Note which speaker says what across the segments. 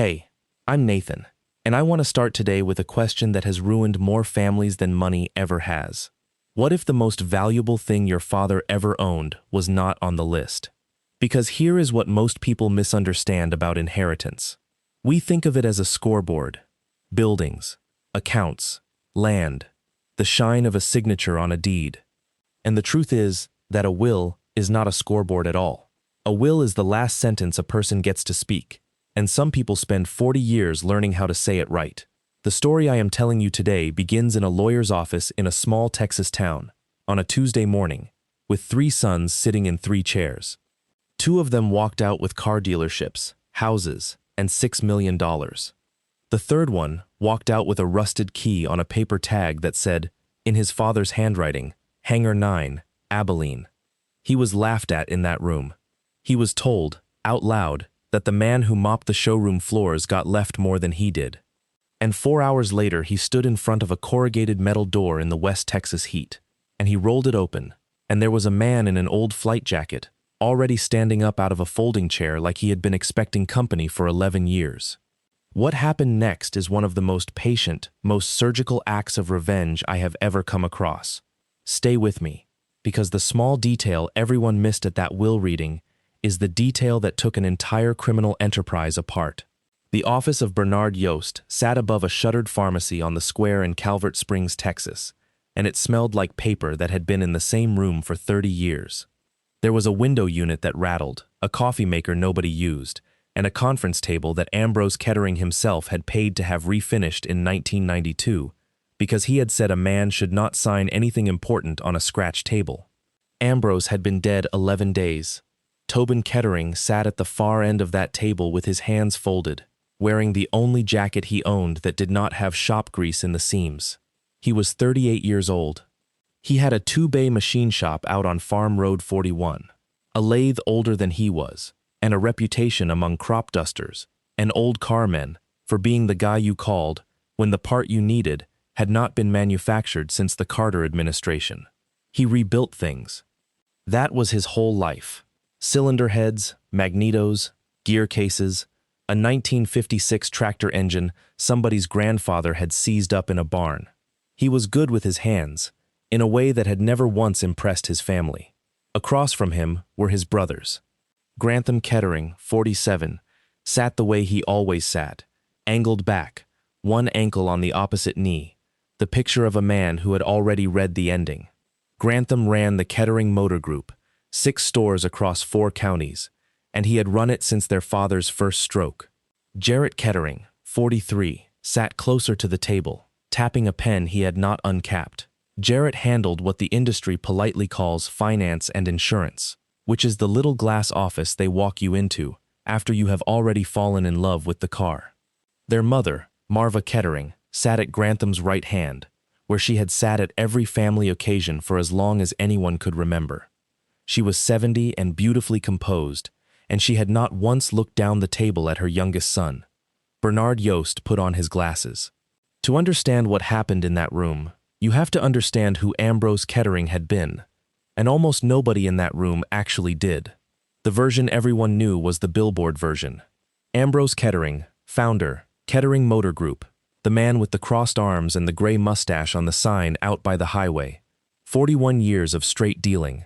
Speaker 1: Hey, I'm Nathan, and I want to start today with a question that has ruined more families than money ever has. What if the most valuable thing your father ever owned was not on the list? Because here is what most people misunderstand about inheritance. We think of it as a scoreboard, buildings, accounts, land, the shine of a signature on a deed. And the truth is that a will is not a scoreboard at all. A will is the last sentence a person gets to speak, and some people spend 40 years learning how to say it right. The story I am telling you today begins in a lawyer's office in a small Texas town, on a Tuesday morning, with 3 sons sitting in 3 chairs. 2 of them walked out with car dealerships, houses, and $6 million. The third one walked out with a rusted key on a paper tag that said, in his father's handwriting, Hangar 9, Abilene. He was laughed at in that room. He was told, out loud, that the man who mopped the showroom floors got left more than he did. And 4 hours later, he stood in front of a corrugated metal door in the West Texas heat, and he rolled it open, and there was a man in an old flight jacket, already standing up out of a folding chair like he had been expecting company for 11 years. What happened next is one of the most patient, most surgical acts of revenge I have ever come across. Stay with me, because the small detail everyone missed at that will reading is the detail that took an entire criminal enterprise apart. The office of Bernard Yost sat above a shuttered pharmacy on the square in Calvert Springs, Texas, and it smelled like paper that had been in the same room for 30 years. There was a window unit that rattled, a coffee maker nobody used, and a conference table that Ambrose Kettering himself had paid to have refinished in 1992 because he had said a man should not sign anything important on a scratch table. Ambrose had been dead 11 days. Tobin Kettering sat at the far end of that table with his hands folded, wearing the only jacket he owned that did not have shop grease in the seams. He was 38 years old. He had a 2-bay machine shop out on Farm Road 41, a lathe older than he was, and a reputation among crop dusters and old carmen for being the guy you called when the part you needed had not been manufactured since the Carter administration. He rebuilt things. That was his whole life. Cylinder heads, magnetos, gear cases, a 1956 tractor engine somebody's grandfather had seized up in a barn. He was good with his hands, in a way that had never once impressed his family. Across from him were his brothers. Grantham Kettering, 47, sat the way he always sat, angled back, one ankle on the opposite knee, the picture of a man who had already read the ending. Grantham ran the Kettering Motor Group, 6 stores across 4 counties, and he had run it since their father's first stroke. Jarrett Kettering, 43, sat closer to the table, tapping a pen he had not uncapped. Jarrett handled what the industry politely calls finance and insurance, which is the little glass office they walk you into after you have already fallen in love with the car. Their mother, Marva Kettering, sat at Grantham's right hand, where she had sat at every family occasion for as long as anyone could remember. She was 70 and beautifully composed, and she had not once looked down the table at her youngest son. Bernard Yost put on his glasses. To understand what happened in that room, you have to understand who Ambrose Kettering had been, and almost nobody in that room actually did. The version everyone knew was the billboard version. Ambrose Kettering, founder, Kettering Motor Group, the man with the crossed arms and the gray mustache on the sign out by the highway. 41 years of straight dealing.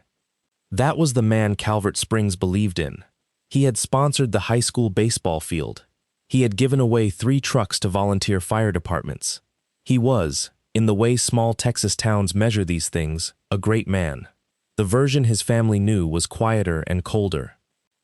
Speaker 1: That was the man Calvert Springs believed in. He had sponsored the high school baseball field. He had given away 3 trucks to volunteer fire departments. He was, in the way small Texas towns measure these things, a great man. The version his family knew was quieter and colder.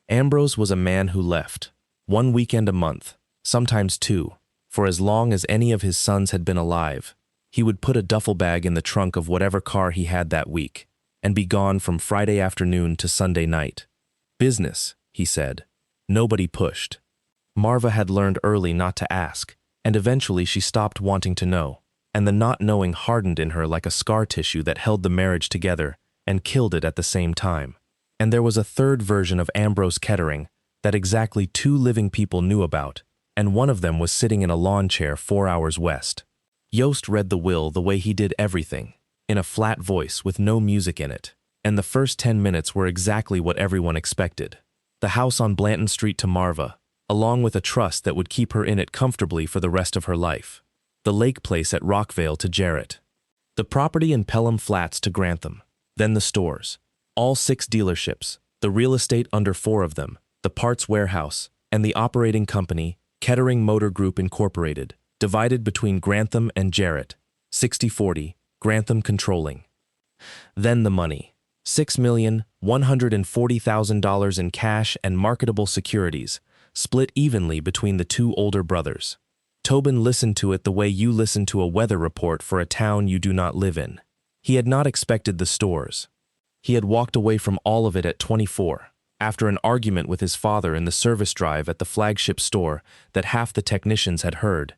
Speaker 1: Ambrose was a man who left, 1 weekend a month, sometimes 2, for as long as any of his sons had been alive. He would put a duffel bag in the trunk of whatever car he had that week, and be gone from Friday afternoon to Sunday night. Business, he said. Nobody pushed. Marva had learned early not to ask, and eventually she stopped wanting to know, and the not knowing hardened in her like a scar tissue that held the marriage together and killed it at the same time. And there was a third version of Ambrose Kettering that exactly 2 living people knew about, and one of them was sitting in a lawn chair 4 hours west. Yost read the will the way he did everything, in a flat voice with no music in it, and the first 10 minutes were exactly what everyone expected. The house on Blanton Street to Marva, along with a trust that would keep her in it comfortably for the rest of her life. The lake place at Rockvale to Jarrett. The property in Pelham Flats to Grantham. Then the stores. All 6 dealerships, the real estate under 4 of them, the parts warehouse, and the operating company, Kettering Motor Group Incorporated, divided between Grantham and Jarrett, 60-40, Grantham controlling. Then the money, $6,140,000 in cash and marketable securities, split evenly between the 2 older brothers. Tobin listened to it the way you listen to a weather report for a town you do not live in. He had not expected the stores. He had walked away from all of it at 24, after an argument with his father in the service drive at the flagship store that half the technicians had heard,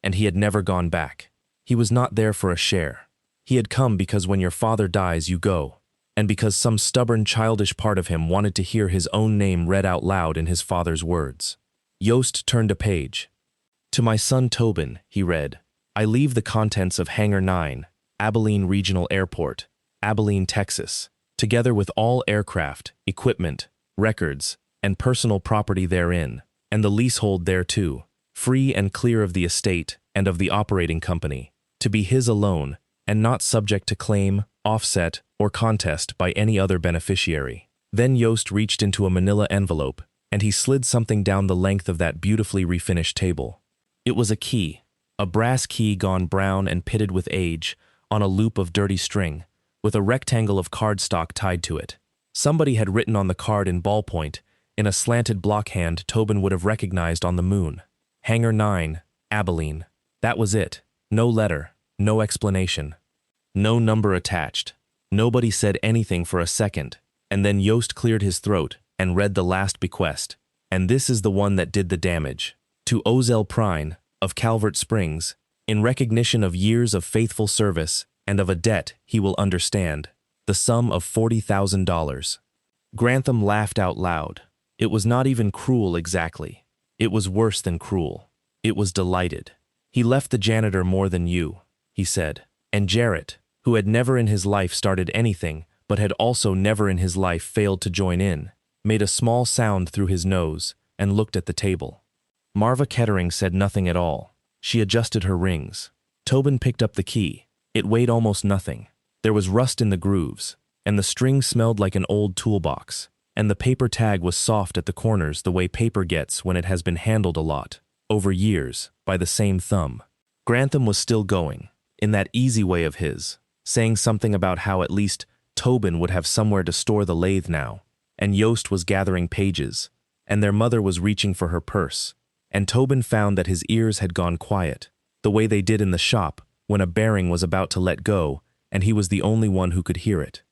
Speaker 1: and he had never gone back. He was not there for a share. He had come because when your father dies, you go, and because some stubborn, childish part of him wanted to hear his own name read out loud in his father's words. Yost turned a page. To my son Tobin, he read, I leave the contents of Hangar 9, Abilene Regional Airport, Abilene, Texas, together with all aircraft, equipment, records, and personal property therein, and the leasehold thereto, free and clear of the estate and of the operating company, to be his alone, and not subject to claim, offset, or contest by any other beneficiary. Then Yost reached into a manila envelope, and he slid something down the length of that beautifully refinished table. It was a key, a brass key gone brown and pitted with age, on a loop of dirty string, with a rectangle of cardstock tied to it. Somebody had written on the card in ballpoint, in a slanted blockhand Tobin would have recognized on the moon. Hangar 9, Abilene. That was it. No letter, no explanation. No number attached. Nobody said anything for a second, and then Yost cleared his throat and read the last bequest. And this is the one that did the damage. To Ozell Prine, of Calvert Springs, in recognition of years of faithful service and of a debt he will understand, the sum of $40,000. Grantham laughed out loud. It was not even cruel exactly. It was worse than cruel. It was delighted. He left the janitor more than you, he said. And Jarrett, who had never in his life started anything, but had also never in his life failed to join in, made a small sound through his nose and looked at the table. Marva Kettering said nothing at all. She adjusted her rings. Tobin picked up the key. It weighed almost nothing. There was rust in the grooves, and the string smelled like an old toolbox, and the paper tag was soft at the corners the way paper gets when it has been handled a lot, over years, by the same thumb. Grantham was still going, in that easy way of his, saying something about how at least Tobin would have somewhere to store the lathe now, and Yost was gathering pages, and their mother was reaching for her purse, and Tobin found that his ears had gone quiet, the way they did in the shop when a bearing was about to let go, and he was the only one who could hear it.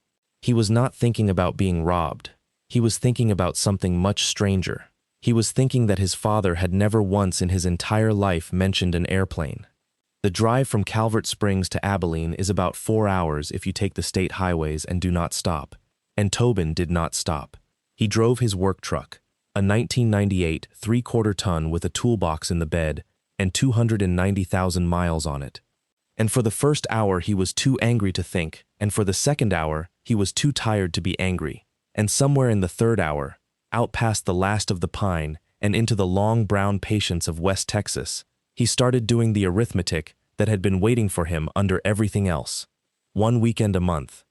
Speaker 1: He was not thinking about being robbed. He was thinking about something much stranger. He was thinking that his father had never once in his entire life mentioned an airplane. The drive from Calvert Springs to Abilene is about 4 hours if you take the state highways and do not stop. And Tobin did not stop. He drove his work truck, a 1998 3/4-ton with a toolbox in the bed and 290,000 miles on it. And for the first hour he was too angry to think, and for the second hour he was too tired to be angry. And somewhere in the third hour, out past the last of the pine and into the long brown patience of West Texas, he started doing the arithmetic that had been waiting for him under everything else. 1 weekend a month.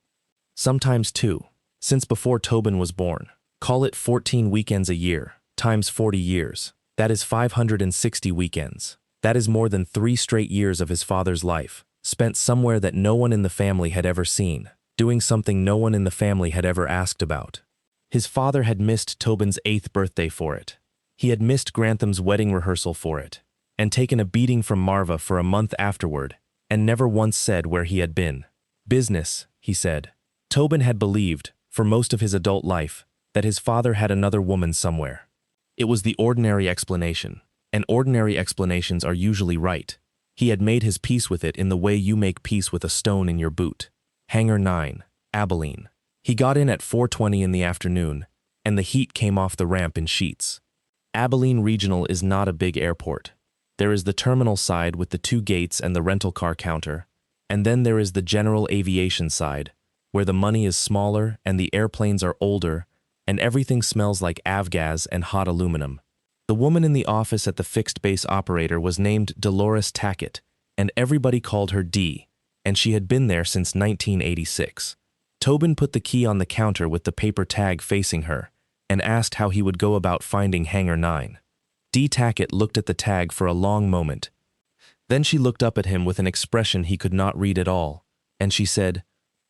Speaker 1: Sometimes 2, since before Tobin was born. Call it 14 weekends a year, times 40 years. That is 560 weekends. That is more than 3 straight years of his father's life, spent somewhere that no one in the family had ever seen, doing something no one in the family had ever asked about. His father had missed Tobin's 8th birthday for it. He had missed Grantham's wedding rehearsal for it, and taken a beating from Marva for a month afterward, and never once said where he had been. Business, he said. Tobin had believed, for most of his adult life, that his father had another woman somewhere. It was the ordinary explanation, and ordinary explanations are usually right. He had made his peace with it in the way you make peace with a stone in your boot. Hangar 9, Abilene. He got in at 4:20 in the afternoon, and the heat came off the ramp in sheets. Abilene Regional is not a big airport. There is the terminal side with the 2 gates and the rental car counter, and then there is the general aviation side, where the money is smaller and the airplanes are older and everything smells like avgas and hot aluminum. The woman in the office at the fixed base operator was named Dolores Tackett, and everybody called her D, and she had been there since 1986. Tobin put the key on the counter with the paper tag facing her, and asked how he would go about finding Hangar 9. D. Tackett looked at the tag for a long moment. Then she looked up at him with an expression he could not read at all, and she said,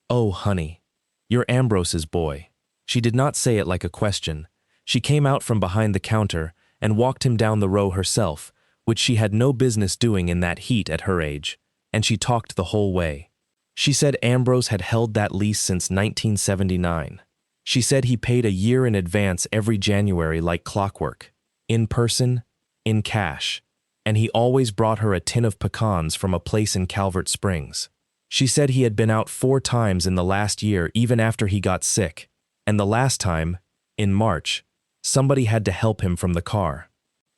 Speaker 1: "Oh, honey, you're Ambrose's boy." She did not say it like a question. She came out from behind the counter and walked him down the row herself, which she had no business doing in that heat at her age, and she talked the whole way. She said Ambrose had held that lease since 1979. She said he paid a year in advance every January like clockwork, in person, in cash, and he always brought her a tin of pecans from a place in Calvert Springs. She said he had been out 4 times in the last year even after he got sick, and the last time, in March, somebody had to help him from the car.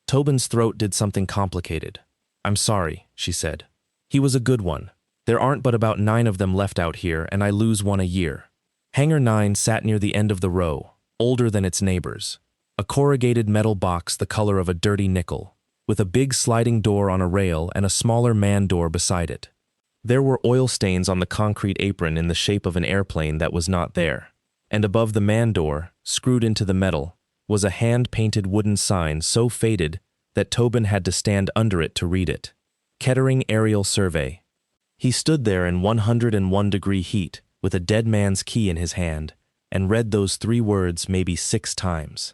Speaker 1: Tobin's throat did something complicated. "I'm sorry," she said. "He was a good one. There aren't but about 9 of them left out here, and I lose one a year." Hangar 9 sat near the end of the row, older than its neighbors. A corrugated metal box the color of a dirty nickel, with a big sliding door on a rail and a smaller man door beside it. There were oil stains on the concrete apron in the shape of an airplane that was not there, and above the man door, screwed into the metal, was a hand-painted wooden sign so faded that Tobin had to stand under it to read it. Kettering Aerial Survey. He stood there in 101-degree heat with a dead man's key in his hand and read those 3 words maybe 6 times.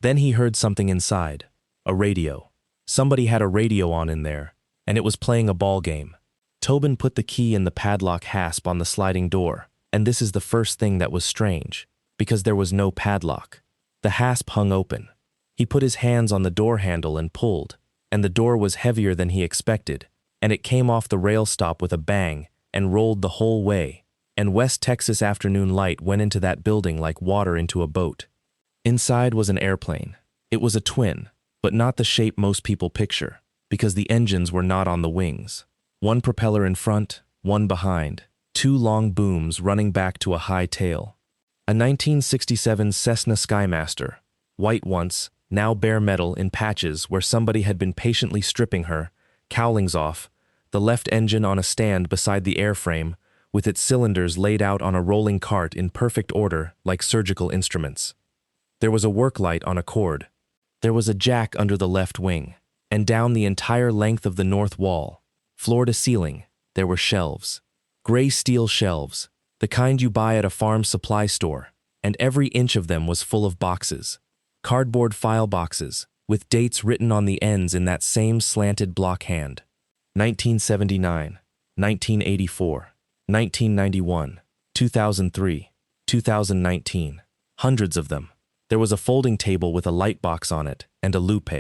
Speaker 1: Then he heard something inside, a radio. Somebody had a radio on in there, and it was playing a ball game. Tobin put the key in the padlock hasp on the sliding door, and this is the first thing that was strange, because there was no padlock. The hasp hung open. He put his hands on the door handle and pulled, and the door was heavier than he expected, and it came off the rail stop with a bang and rolled the whole way, and West Texas afternoon light went into that building like water into a boat. Inside was an airplane. It was a twin, but not the shape most people picture, because the engines were not on the wings. 1 propeller in front, 1 behind, 2 long booms running back to a high tail. A 1967 Cessna Skymaster, white once, now bare metal in patches where somebody had been patiently stripping her, cowlings off, the left engine on a stand beside the airframe, with its cylinders laid out on a rolling cart in perfect order like surgical instruments. There was a work light on a cord. There was a jack under the left wing, and down the entire length of the north wall, floor to ceiling, there were shelves. Gray steel shelves, the kind you buy at a farm supply store, and every inch of them was full of boxes. Cardboard file boxes, with dates written on the ends in that same slanted block hand. 1979, 1984, 1991, 2003, 2019. Hundreds of them. There was a folding table with a light box on it, and a lupe.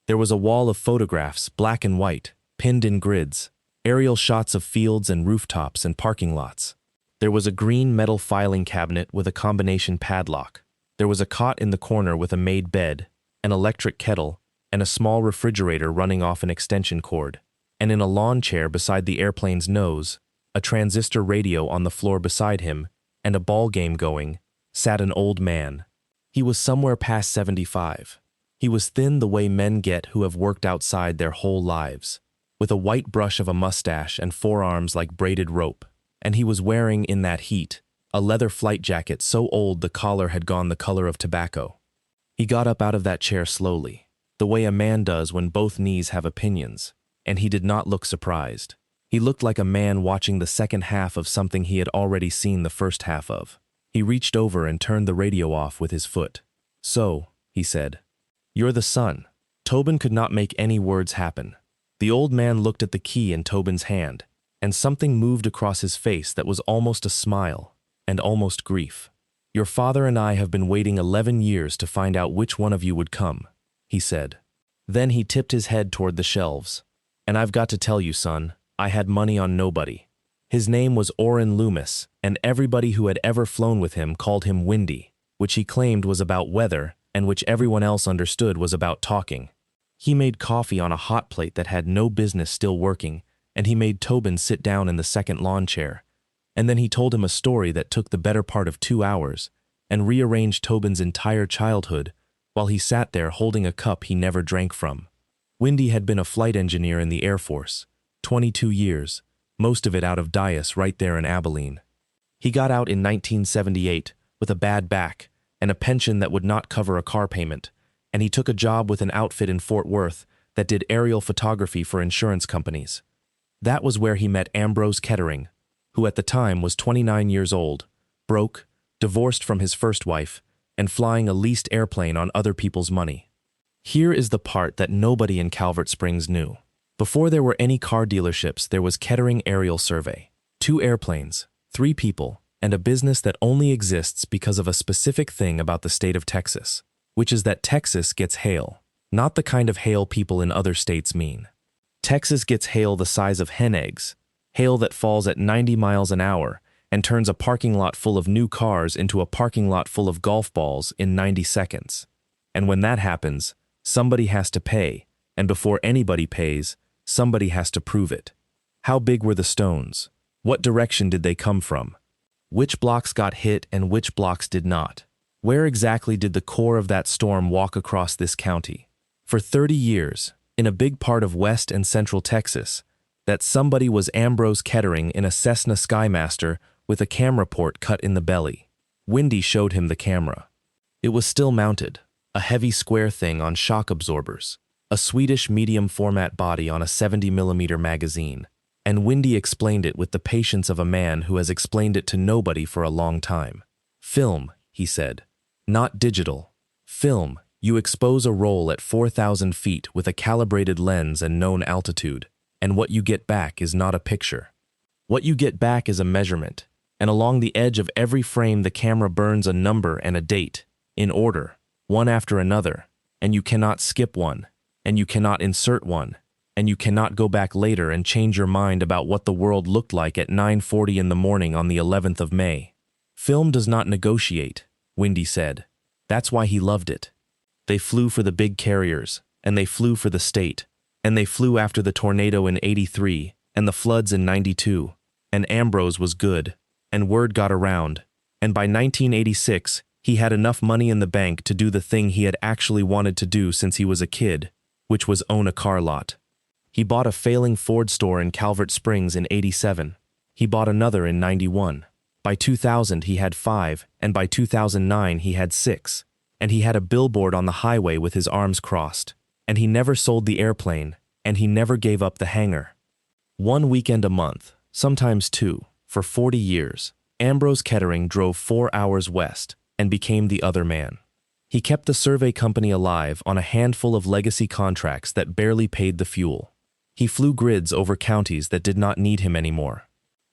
Speaker 1: There was a wall of photographs, black and white, pinned in grids, aerial shots of fields and rooftops and parking lots. There was a green metal filing cabinet with a combination padlock. There was a cot in the corner with a made bed, an electric kettle, and a small refrigerator running off an extension cord. And in a lawn chair beside the airplane's nose, a transistor radio on the floor beside him, and a ball game going, sat an old man. He was somewhere past 75. He was thin the way men get who have worked outside their whole lives, with a white brush of a mustache and forearms like braided rope, and he was wearing, in that heat, a leather flight jacket so old the collar had gone the color of tobacco. He got up out of that chair slowly, the way a man does when both knees have opinions, and he did not look surprised. He looked like a man watching the second half of something he had already seen the first half of. He reached over and turned the radio off with his foot. "So," he said, "you're the son." Tobin could not make any words happen. The old man looked at the key in Tobin's hand, and something moved across his face that was almost a smile, and almost grief. "Your father and I have been waiting 11 years to find out which one of you would come," he said. Then he tipped his head toward the shelves. "And I've got to tell you, son, I had money on nobody." His name was Orrin Loomis, and everybody who had ever flown with him called him Windy, which he claimed was about weather and which everyone else understood was about talking. He made coffee on a hot plate that had no business still working, and he made Tobin sit down in the second lawn chair. And then he told him a story that took the better part of 2 hours and rearranged Tobin's entire childhood while he sat there holding a cup he never drank from. Windy had been a flight engineer in the Air Force, 22 years, most of it out of Dias right there in Abilene. He got out in 1978 with a bad back and a pension that would not cover a car payment, and he took a job with an outfit in Fort Worth that did aerial photography for insurance companies. That was where he met Tobin Kettering, who at the time was 29 years old, broke, divorced from his first wife, and flying a leased airplane on other people's money. Here is the part that nobody in Calvert Springs knew. Before there were any car dealerships, there was Kettering Aerial Survey. 2 airplanes, 3 people, and a business that only exists because of a specific thing about the state of Texas, which is that Texas gets hail, not the kind of hail people in other states mean. Texas gets hail the size of hen eggs, hail that falls at 90 miles an hour and turns a parking lot full of new cars into a parking lot full of golf balls in 90 seconds. And when that happens, somebody has to pay, and before anybody pays, somebody has to prove it. How big were the stones? What direction did they come from? Which blocks got hit and which blocks did not? Where exactly did the core of that storm walk across this county? For 30 years, in a big part of West and Central Texas, that somebody was Tobin Kettering in a Cessna Skymaster with a camera port cut in the belly. Windy showed him the camera. It was still mounted, a heavy square thing on shock absorbers, a Swedish medium format body on a 70mm magazine, and Windy explained it with the patience of a man who has explained it to nobody for a long time. Film, he said. Not digital. Film, you expose a roll at 4,000 feet with a calibrated lens and known altitude, and what you get back is not a picture. What you get back is a measurement, and along the edge of every frame the camera burns a number and a date, in order, one after another, and you cannot skip one, and you cannot insert one, and you cannot go back later and change your mind about what the world looked like at 9:40 in the morning on the 11th of May. Film does not negotiate, Windy said. That's why he loved it. They flew for the big carriers, and they flew for the state, and they flew after the tornado in '83 and the floods in '92, and Tobin was good, and word got around, and by 1986 he had enough money in the bank to do the thing he had actually wanted to do since he was a kid, which was own a car lot. He bought a failing Ford store in Calvert Springs in '87. He bought another in '91. By 2000 he had 5, and by 2009 he had 6, and he had a billboard on the highway with his arms crossed, and he never sold the airplane, and he never gave up the hangar. 1 weekend a month, sometimes 2, for 40 years, Tobin Kettering drove 4 hours west and became the other man. He kept the survey company alive on a handful of legacy contracts that barely paid the fuel. He flew grids over counties that did not need him anymore.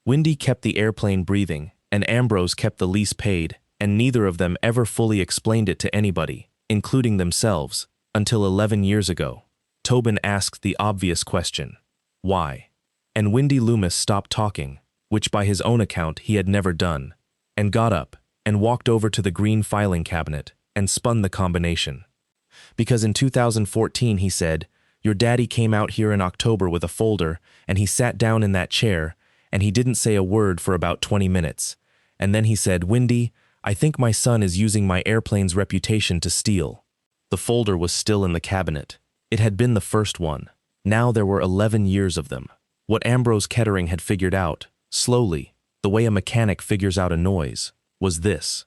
Speaker 1: Windy kept the airplane breathing, and Tobin kept the lease paid, and neither of them ever fully explained it to anybody, including themselves, until 11 years ago. Tobin asked the obvious question, why? And Windy Loomis stopped talking, which by his own account he had never done, and got up and walked over to the green filing cabinet and spun the combination. Because in 2014 he said, your daddy came out here in October with a folder, and he sat down in that chair, and he didn't say a word for about 20 minutes. And then he said, Windy, I think my son is using my airplane's reputation to steal. The folder was still in the cabinet. It had been the first one. Now there were 11 years of them. What Tobin Kettering had figured out, slowly, the way a mechanic figures out a noise, was this.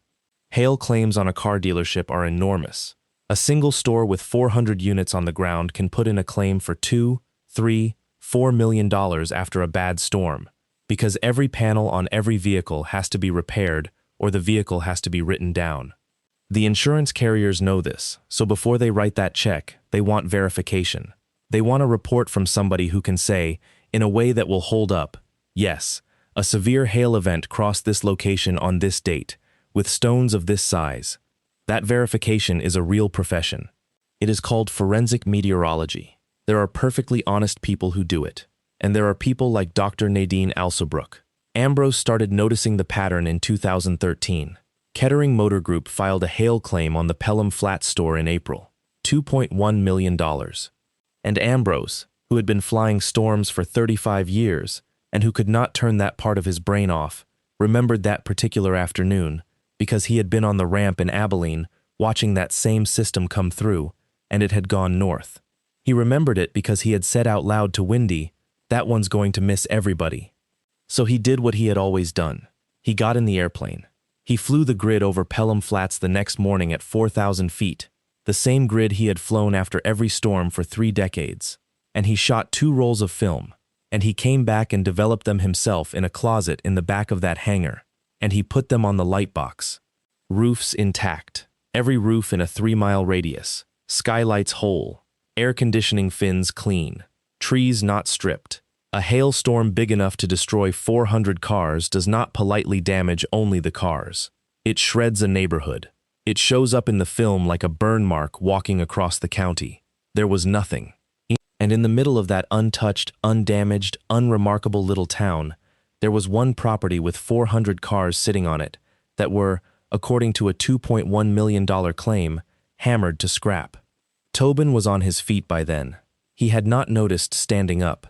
Speaker 1: Hail claims on a car dealership are enormous. A single store with 400 units on the ground can put in a claim for $2, $3, $4 million after a bad storm, because every panel on every vehicle has to be repaired or the vehicle has to be written down. The insurance carriers know this, so before they write that check, they want verification. They want a report from somebody who can say, in a way that will hold up, yes, a severe hail event crossed this location on this date, with stones of this size. That verification is a real profession. It is called forensic meteorology. There are perfectly honest people who do it. And there are people like Dr. Nadine Alsobrook. Tobin started noticing the pattern in 2013. Kettering Motor Group filed a hail claim on the Pelham Flats store in April, $2.1 million. And Tobin, who had been flying storms for 35 years and who could not turn that part of his brain off, remembered that particular afternoon because he had been on the ramp in Abilene watching that same system come through, and it had gone north. He remembered it because he had said out loud to Windy, "That one's going to miss everybody." So he did what he had always done. He got in the airplane. He flew the grid over Pelham Flats the next morning at 4,000 feet, the same grid he had flown after every storm for 3 decades. And he shot 2 rolls of film, and he came back and developed them himself in a closet in the back of that hangar, and he put them on the light box. Roofs intact, every roof in a 3-mile radius, skylights whole, air conditioning fins clean, trees not stripped. A hailstorm big enough to destroy 400 cars does not politely damage only the cars. It shreds a neighborhood. It shows up in the film like a burn mark walking across the county. There was nothing. And in the middle of that untouched, undamaged, unremarkable little town, there was one property with 400 cars sitting on it that were, according to a $2.1 million claim, hammered to scrap. Tobin was on his feet by then. He had not noticed standing up.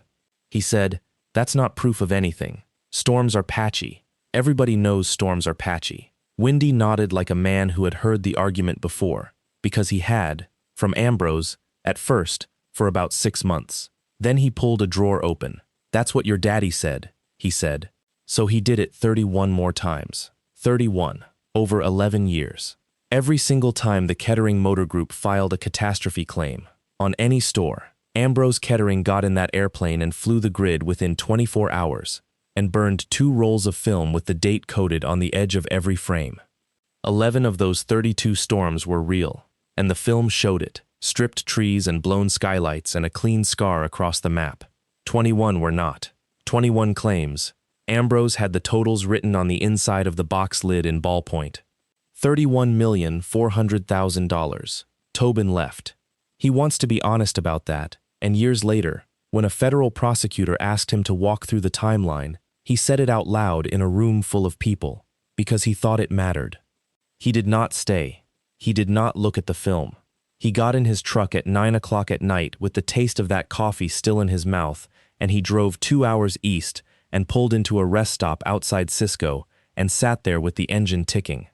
Speaker 1: He said, "That's not proof of anything. Storms are patchy. Everybody knows storms are patchy." Windy nodded like a man who had heard the argument before, because he had, from Ambrose, at first, for about 6 months. Then he pulled a drawer open. "That's what your daddy said," he said. So he did it 31 more times. 31, over 11 years. Every single time the Kettering Motor Group filed a catastrophe claim, on any store, Ambrose Kettering got in that airplane and flew the grid within 24 hours, and burned 2 rolls of film with the date coded on the edge of every frame. 11 of those 32 storms were real, and the film showed it, stripped trees and blown skylights and a clean scar across the map. 21 were not. 21 claims. Ambrose had the totals written on the inside of the box lid in ballpoint. $31,400,000. Tobin left. He wants to be honest about that, and years later, when a federal prosecutor asked him to walk through the timeline, he said it out loud in a room full of people, because he thought it mattered. He did not stay. He did not look at the film. He got in his truck at 9 o'clock at night with the taste of that coffee still in his mouth, and he drove 2 hours east and pulled into a rest stop outside Cisco and sat there with the engine ticking.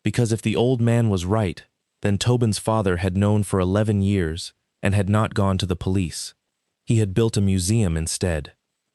Speaker 1: Because if the old man was right, then Tobin's father had known for 11 years and had not gone to the police. He had built a museum instead.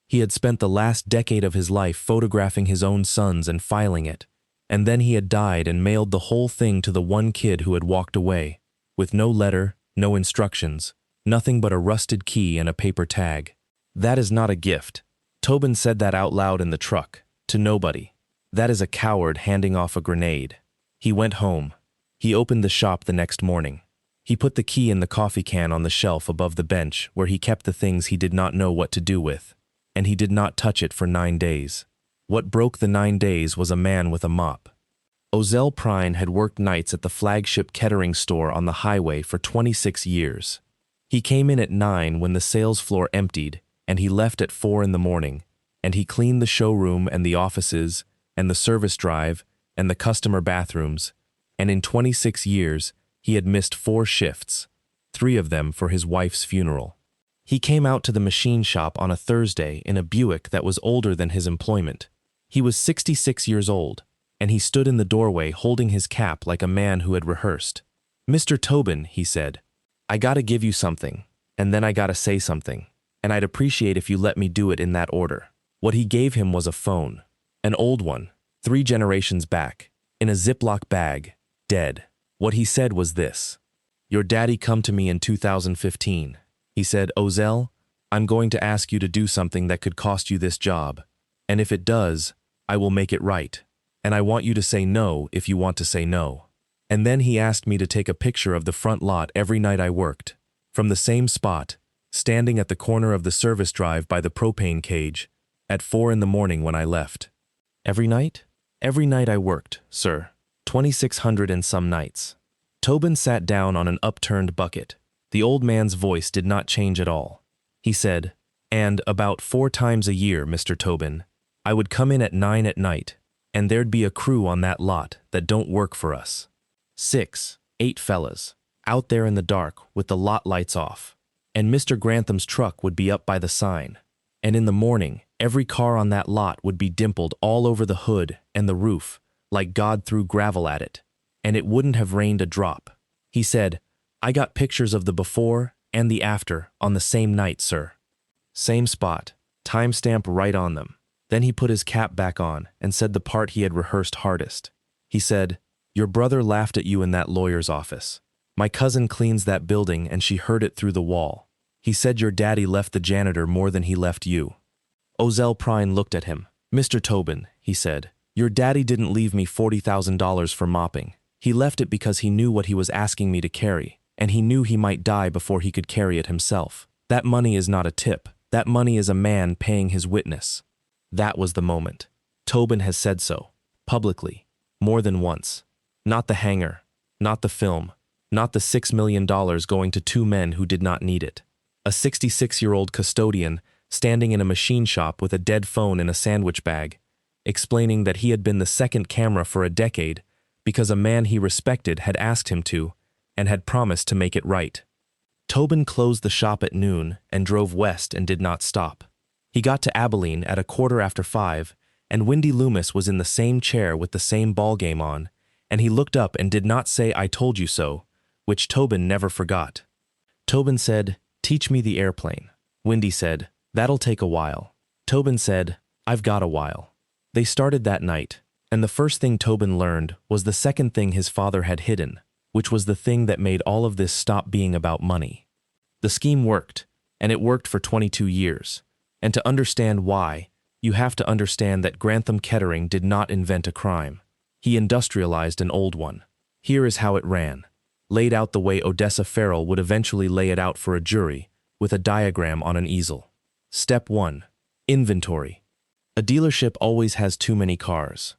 Speaker 1: He had spent the last decade of his life photographing his own sons and filing it, and then he had died and mailed the whole thing to the one kid who had walked away, with no letter, no instructions, nothing but a rusted key and a paper tag. That is not a gift. Tobin said that out loud in the truck, to nobody. That is a coward handing off a grenade. He went home. He opened the shop the next morning. He put the key in the coffee can on the shelf above the bench where he kept the things he did not know what to do with, and he did not touch it for 9 days. What broke the 9 days was a man with a mop. Ozell Prine had worked nights at the flagship Kettering store on the highway for 26 years. He came in at 9 when the sales floor emptied, and he left at 4 in the morning, and he cleaned the showroom and the offices and the service drive and the customer bathrooms, and in 26 years, he had missed 4 shifts, 3 of them for his wife's funeral. He came out to the machine shop on a Thursday in a Buick that was older than his employment. He was 66 years old, and he stood in the doorway holding his cap like a man who had rehearsed. "Mr. Tobin," he said, "I gotta give you something, and then I gotta say something, and I'd appreciate if you let me do it in that order." What he gave him was a phone, an old one, 3 generations back, in a Ziploc bag, dead. What he said was this: "Your daddy come to me in 2015. He said, 'Ozell, I'm going to ask you to do something that could cost you this job, and if it does, I will make it right. And I want you to say no if you want to say no.' And then he asked me to take a picture of the front lot every night I worked, from the same spot, standing at the corner of the service drive by the propane cage, at 4 in the morning when I left. Every night? Every night I worked, sir. 2,600 and some nights." Tobin sat down on an upturned bucket. The old man's voice did not change at all. He said, "And about 4 times a year, Mr. Tobin, I would come in at 9 at night, and there'd be a crew on that lot that don't work for us. 6, 8 fellas, out there in the dark with the lot lights off. And Mr. Grantham's truck would be up by the sign. And in the morning, every car on that lot would be dimpled all over the hood and the roof, like God threw gravel at it. and it wouldn't have rained a drop. He said, "I got pictures of the before and the after on the same night, sir. Same spot, timestamp right on them." Then he put his cap back on and said the part he had rehearsed hardest. He said, "Your brother laughed at you in that lawyer's office. My cousin cleans that building and she heard it through the wall. He said your daddy left the janitor more than he left you." Ozell Prine looked at him. "Mr. Tobin," he said, "your daddy didn't leave me $40,000 for mopping. He left it because he knew what he was asking me to carry, and he knew he might die before he could carry it himself. That money is not a tip. That money is a man paying his witness." That was the moment. Tobin has said so, publicly, more than once. Not the hangar, not the film, not the $6 million going to two men who did not need it. A 66-year-old custodian standing in a machine shop with a dead phone in a sandwich bag, explaining that he had been the second camera for a decade because a man he respected had asked him to and had promised to make it right. Tobin closed the shop at noon and drove west and did not stop. He got to Abilene at 5:15, and Wendy Loomis was in the same chair with the same ballgame on, and he looked up and did not say "I told you so," which Tobin never forgot. Tobin said, "Teach me the airplane." Wendy said, "That'll take a while." Tobin said, "I've got a while." They started that night, and the first thing Tobin learned was the second thing his father had hidden, which was the thing that made all of this stop being about money. The scheme worked, and it worked for 22 years. And to understand why, you have to understand that Tobin Kettering did not invent a crime. He industrialized an old one. Here is how it ran, laid out the way Odessa Farrell would eventually lay it out for a jury, with a diagram on an easel. Step 1. Inventory. A dealership always has too many cars.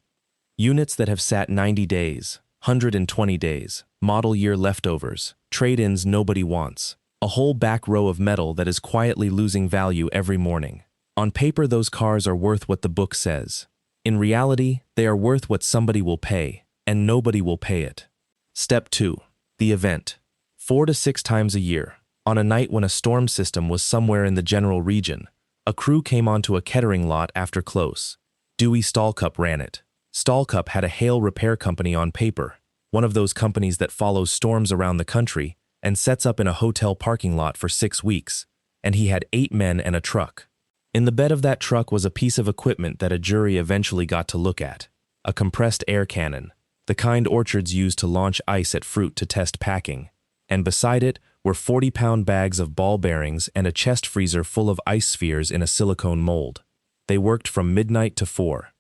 Speaker 1: Units that have sat 90 days, 120 days, model year leftovers, trade-ins nobody wants. A whole back row of metal that is quietly losing value every morning. On paper, those cars are worth what the book says. In reality, they are worth what somebody will pay, and nobody will pay it. Step 2. The event. 4 to 6 times a year, on a night when a storm system was somewhere in the general region, a crew came onto a Kettering lot after close. Dewey Stahlcup ran it. Stahlcup had a hail repair company on paper, one of those companies that follows storms around the country and sets up in a hotel parking lot for 6 weeks, and he had 8 men and a truck. In the bed of that truck was a piece of equipment that a jury eventually got to look at, a compressed air cannon, the kind orchards use to launch ice at fruit to test packing, and beside it were 40-pound bags of ball bearings and a chest freezer full of ice spheres in a silicone mold. They worked from midnight to 4.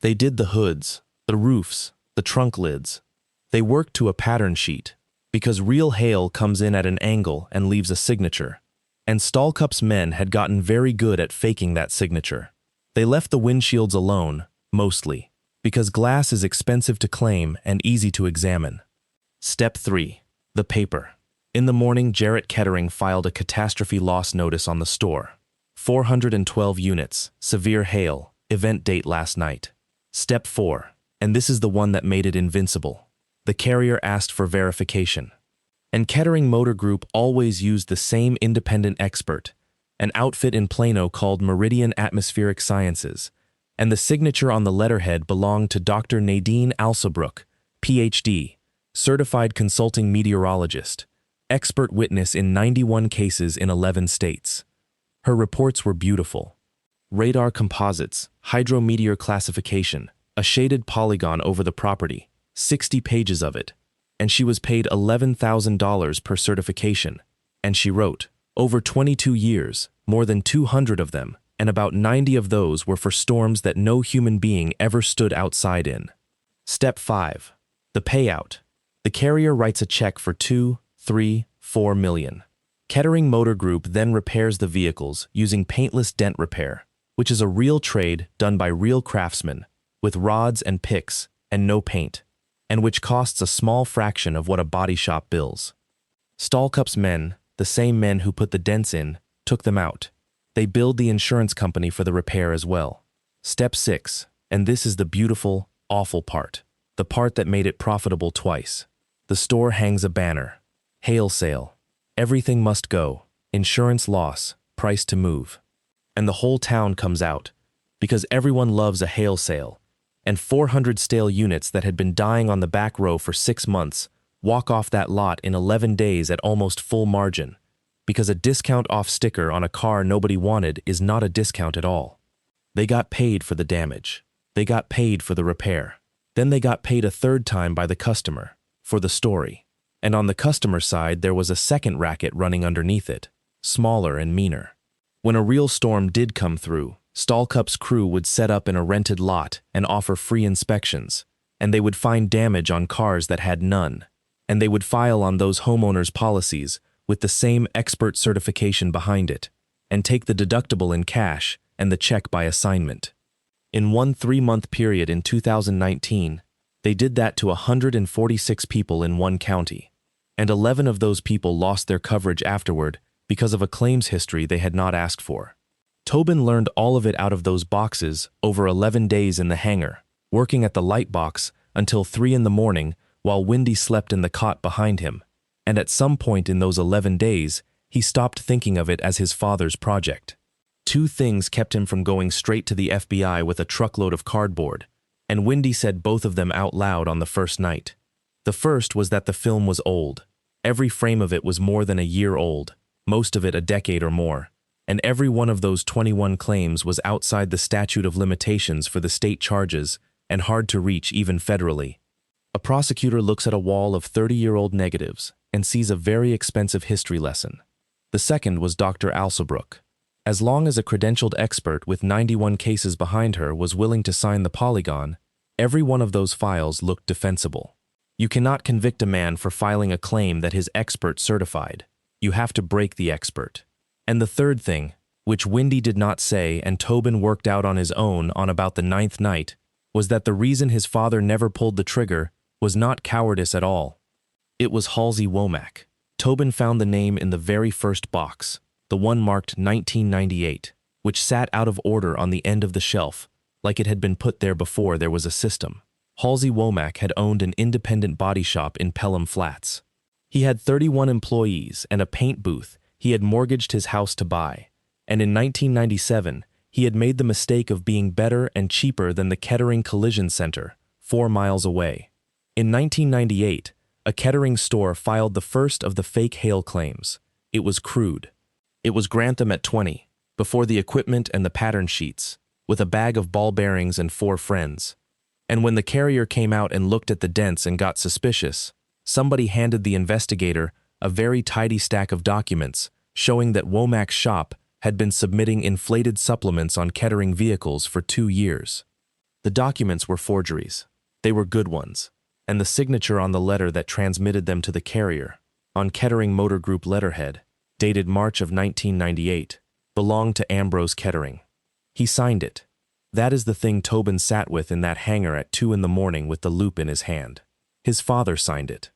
Speaker 1: They did the hoods, the roofs, the trunk lids. They worked to a pattern sheet, because real hail comes in at an angle and leaves a signature, and Stahlcup's men had gotten very good at faking that signature. They left the windshields alone, mostly, because glass is expensive to claim and easy to examine. Step 3. The paper. In the morning, Jarrett Kettering filed a catastrophe loss notice on the store. 412 units, severe hail, event date last night. Step 4. And this is the one that made it invincible. The carrier asked for verification. And Kettering Motor Group always used the same independent expert, an outfit in Plano called Meridian Atmospheric Sciences, and the signature on the letterhead belonged to Dr. Nadine Alsobrook, Ph.D., certified consulting meteorologist, expert witness in 91 cases in 11 states. Her reports were beautiful. Radar composites, hydrometeor classification, a shaded polygon over the property, 60 pages of it, and she was paid $11,000 per certification. And she wrote, over 22 years, more than 200 of them, and about 90 of those were for storms that no human being ever stood outside in. Step 5. The payout. The carrier writes a check for $2, $3, $4 million. Kettering Motor Group then repairs the vehicles using paintless dent repair, which is a real trade done by real craftsmen, with rods and picks and no paint, and which costs a small fraction of what a body shop bills. Stahlcup's men, the same men who put the dents in, took them out. They billed the insurance company for the repair as well. Step 6, and this is the beautiful, awful part, the part that made it profitable twice. The store hangs a banner. Hail sale. Everything must go. Insurance loss. Price to move. And the whole town comes out, because everyone loves a hail sale, And 400 stale units that had been dying on the back row for 6 months walk off that lot in 11 days at almost full margin, because a discount off sticker on a car nobody wanted is not a discount at all. They got paid for the damage. They got paid for the repair. Then they got paid a third time by the customer, for the story. And on the customer side, there was a second racket running underneath it, smaller and meaner. When a real storm did come through, Stallcup's crew would set up in a rented lot and offer free inspections, and they would find damage on cars that had none, and they would file on those homeowners' policies with the same expert certification behind it, and take the deductible in cash and the check by assignment. In one 3-month period in 2019, they did that to 146 people in one county, and 11 of those people lost their coverage afterward because of a claims history they had not asked for. Tobin learned all of it out of those boxes over 11 days in the hangar, working at the light box until 3 in the morning while Wendy slept in the cot behind him, and at some point in those 11 days, he stopped thinking of it as his father's project. 2 things kept him from going straight to the FBI with a truckload of cardboard, and Wendy said both of them out loud on the first night. The first was that the film was old. Every frame of it was more than a year old, most of it a decade or more, and every one of those 21 claims was outside the statute of limitations for the state charges and hard to reach even federally. A prosecutor looks at a wall of 30-year-old negatives and sees a very expensive history lesson. The second was Dr. Alsobrook. As long as a credentialed expert with 91 cases behind her was willing to sign the polygon, every one of those files looked defensible. You cannot convict a man for filing a claim that his expert certified. You have to break the expert. And the third thing, which Wendy did not say and Tobin worked out on his own on about the 9th night, was that the reason his father never pulled the trigger was not cowardice at all. It was Halsey Womack. Tobin found the name in the very first box, the one marked 1998, which sat out of order on the end of the shelf, like it had been put there before there was a system. Halsey Womack had owned an independent body shop in Pelham Flats. He had 31 employees and a paint booth he had mortgaged his house to buy, and in 1997, he had made the mistake of being better and cheaper than the Kettering Collision Center, 4 miles away. In 1998, a Kettering store filed the first of the fake hail claims. It was crude. It was Grantham at 20, before the equipment and the pattern sheets, with a bag of ball bearings and 4 friends. And when the carrier came out and looked at the dents and got suspicious, somebody handed the investigator a very tidy stack of documents showing that Womack's shop had been submitting inflated supplements on Kettering vehicles for 2 years. The documents were forgeries. They were good ones, and the signature on the letter that transmitted them to the carrier, on Kettering Motor Group letterhead, dated March of 1998, belonged to Ambrose Kettering. He signed it. That is the thing Tobin sat with in that hangar at 2 in the morning with the loop in his hand. His father signed it.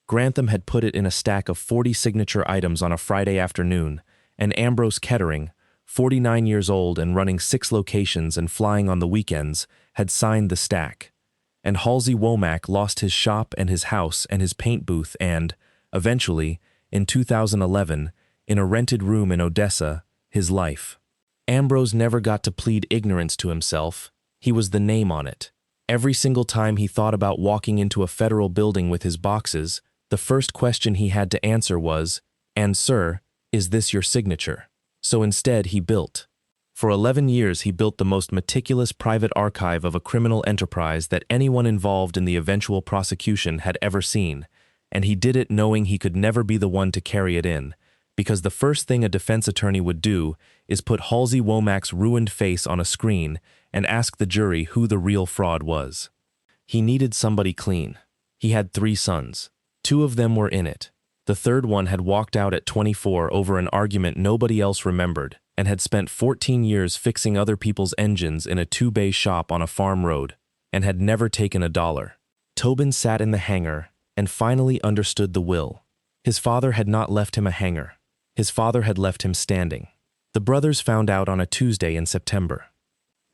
Speaker 1: Grantham had put it in a stack of 40 signature items on a Friday afternoon, and Ambrose Kettering, 49 years old and running 6 locations and flying on the weekends, had signed the stack. And Halsey Womack lost his shop and his house and his paint booth and, eventually, in 2011, in a rented room in Odessa, his life. Ambrose never got to plead ignorance to himself. He was the name on it. Every single time he thought about walking into a federal building with his boxes, the first question he had to answer was, "And sir, is this your signature?" So instead he built. For 11 years he built the most meticulous private archive of a criminal enterprise that anyone involved in the eventual prosecution had ever seen, and he did it knowing he could never be the one to carry it in, because the first thing a defense attorney would do is put Halsey Womack's ruined face on a screen and ask the jury who the real fraud was. He needed somebody clean. He had 3 sons. 2 of them were in it. The third one had walked out at 24 over an argument nobody else remembered and had spent 14 years fixing other people's engines in a 2-bay shop on a farm road and had never taken $1. Tobin sat in the hangar and finally understood the will. His father had not left him a hangar. His father had left him standing. The brothers found out on a Tuesday in September.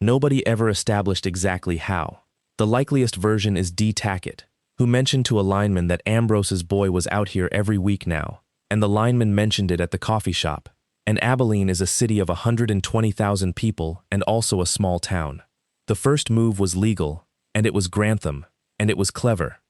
Speaker 1: Nobody ever established exactly how. The likeliest version is D. Tackett, who mentioned to a lineman that Ambrose's boy was out here every week now, and the lineman mentioned it at the coffee shop. And Abilene is a city of 120,000 people and also a small town. The first move was legal, and it was Grantham, and it was clever.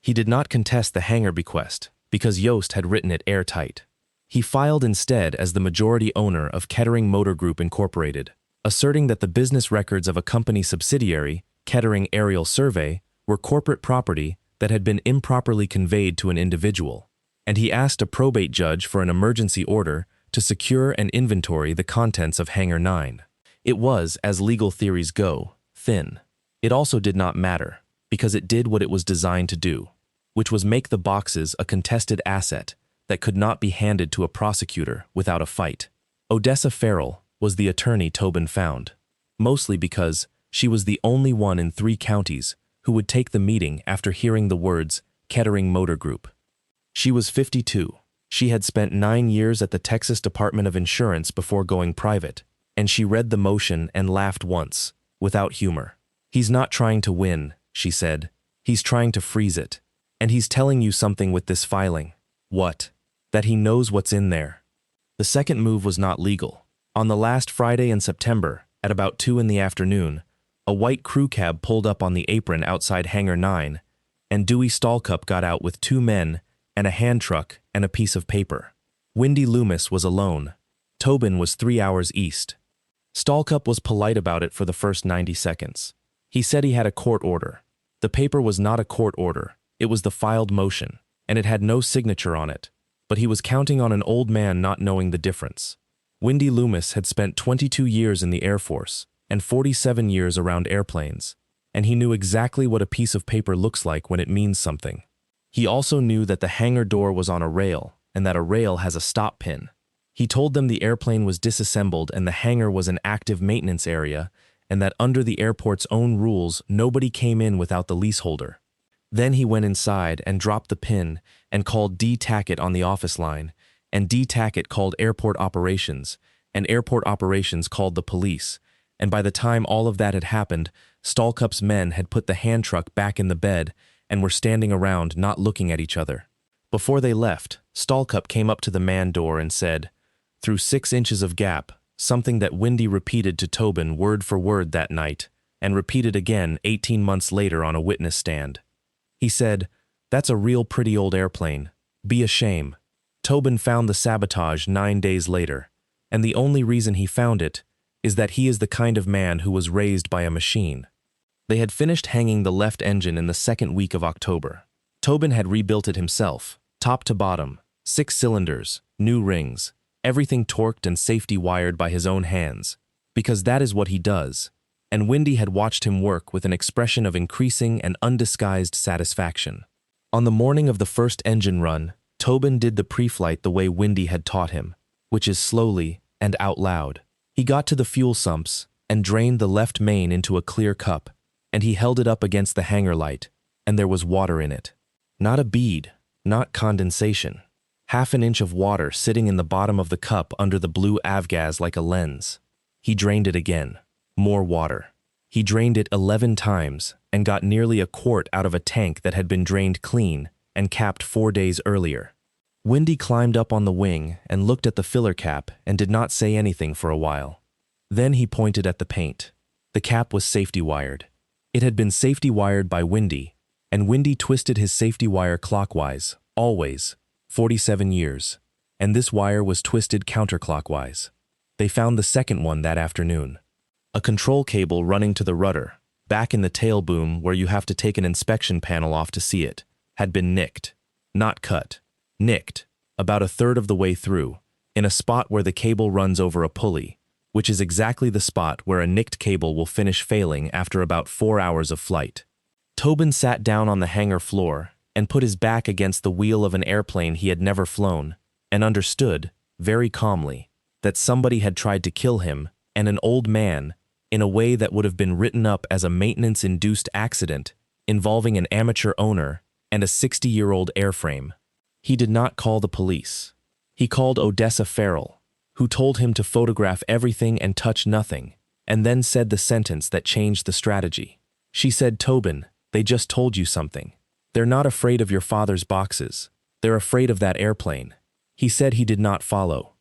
Speaker 1: He did not contest the Hangar bequest, because Yost had written it airtight. He filed instead as the majority owner of Kettering Motor Group Incorporated, asserting that the business records of a company subsidiary, Kettering Aerial Survey, were corporate property that had been improperly conveyed to an individual, and he asked a probate judge for an emergency order to secure and inventory the contents of Hangar 9. It was, as legal theories go, thin. It also did not matter, because it did what it was designed to do, which was make the boxes a contested asset that could not be handed to a prosecutor without a fight. Odessa Farrell was the attorney Tobin found, mostly because she was the only one in 3 counties who would take the meeting after hearing the words Kettering Motor Group. She was 52. She had spent 9 years at the Texas Department of Insurance before going private, and she read the motion and laughed once, without humor. "He's not trying to win," she said. "He's trying to freeze it. And he's telling you something with this filing." "What?" "That he knows what's in there." The second move was not legal. On the last Friday in September, at about 2 in the afternoon, a white crew cab pulled up on the apron outside Hangar 9, and Dewey Stallcup got out with 2 men and a hand truck and a piece of paper. Wendy Loomis was alone. Tobin was 3 hours east. Stallcup was polite about it for the first 90 seconds. He said he had a court order. The paper was not a court order. It was the filed motion, and it had no signature on it, but he was counting on an old man not knowing the difference. Wendy Loomis had spent 22 years in the Air Force and 47 years around airplanes, and he knew exactly what a piece of paper looks like when it means something. He also knew that the hangar door was on a rail and that a rail has a stop pin. He told them the airplane was disassembled and the hangar was an active maintenance area, and that under the airport's own rules, nobody came in without the leaseholder. Then he went inside and dropped the pin and called D. Tackett on the office line, and D. Tackett called airport operations, and airport operations called the police, and by the time all of that had happened, Stallcup's men had put the hand truck back in the bed and were standing around not looking at each other. Before they left, Stallcup came up to the man door and said, through 6 inches of gap, something that Wendy repeated to Tobin word for word that night, and repeated again 18 months later on a witness stand. He said, "That's a real pretty old airplane. Be a shame." Tobin found the sabotage 9 days later, and the only reason he found it is that he is the kind of man who was raised by a machine. They had finished hanging the left engine in the 2nd week of October. Tobin had rebuilt it himself, top to bottom, 6 cylinders, new rings, everything torqued and safety wired by his own hands, because that is what he does, and Wendy had watched him work with an expression of increasing and undisguised satisfaction. On the morning of the first engine run, Tobin did the pre-flight the way Wendy had taught him, which is slowly and out loud. He got to the fuel sumps and drained the left main into a clear cup, and he held it up against the hangar light, and there was water in it. Not a bead, not condensation. Half an inch of water sitting in the bottom of the cup under the blue avgas like a lens. He drained it again. More water. He drained it 11 times and got nearly a quart out of a tank that had been drained clean and capped 4 days earlier. Wendy climbed up on the wing and looked at the filler cap and did not say anything for a while. Then he pointed at the paint. The cap was safety wired. It had been safety wired by Wendy, and Wendy twisted his safety wire clockwise, always, 47 years, and this wire was twisted counterclockwise. They found the second one that afternoon. A control cable running to the rudder, back in the tail boom where you have to take an inspection panel off to see it, had been nicked. Not cut. Nicked, about a third of the way through, in a spot where the cable runs over a pulley, which is exactly the spot where a nicked cable will finish failing after about 4 hours of flight. Tobin sat down on the hangar floor and put his back against the wheel of an airplane he had never flown, and understood, very calmly, that somebody had tried to kill him and an old man in a way that would have been written up as a maintenance-induced accident involving an amateur owner and a 60-year-old airframe. He did not call the police. He called Odessa Farrell, who told him to photograph everything and touch nothing, and then said the sentence that changed the strategy. She said, "Tobin, they just told you something. They're not afraid of your father's boxes. They're afraid of that airplane." He said he did not follow.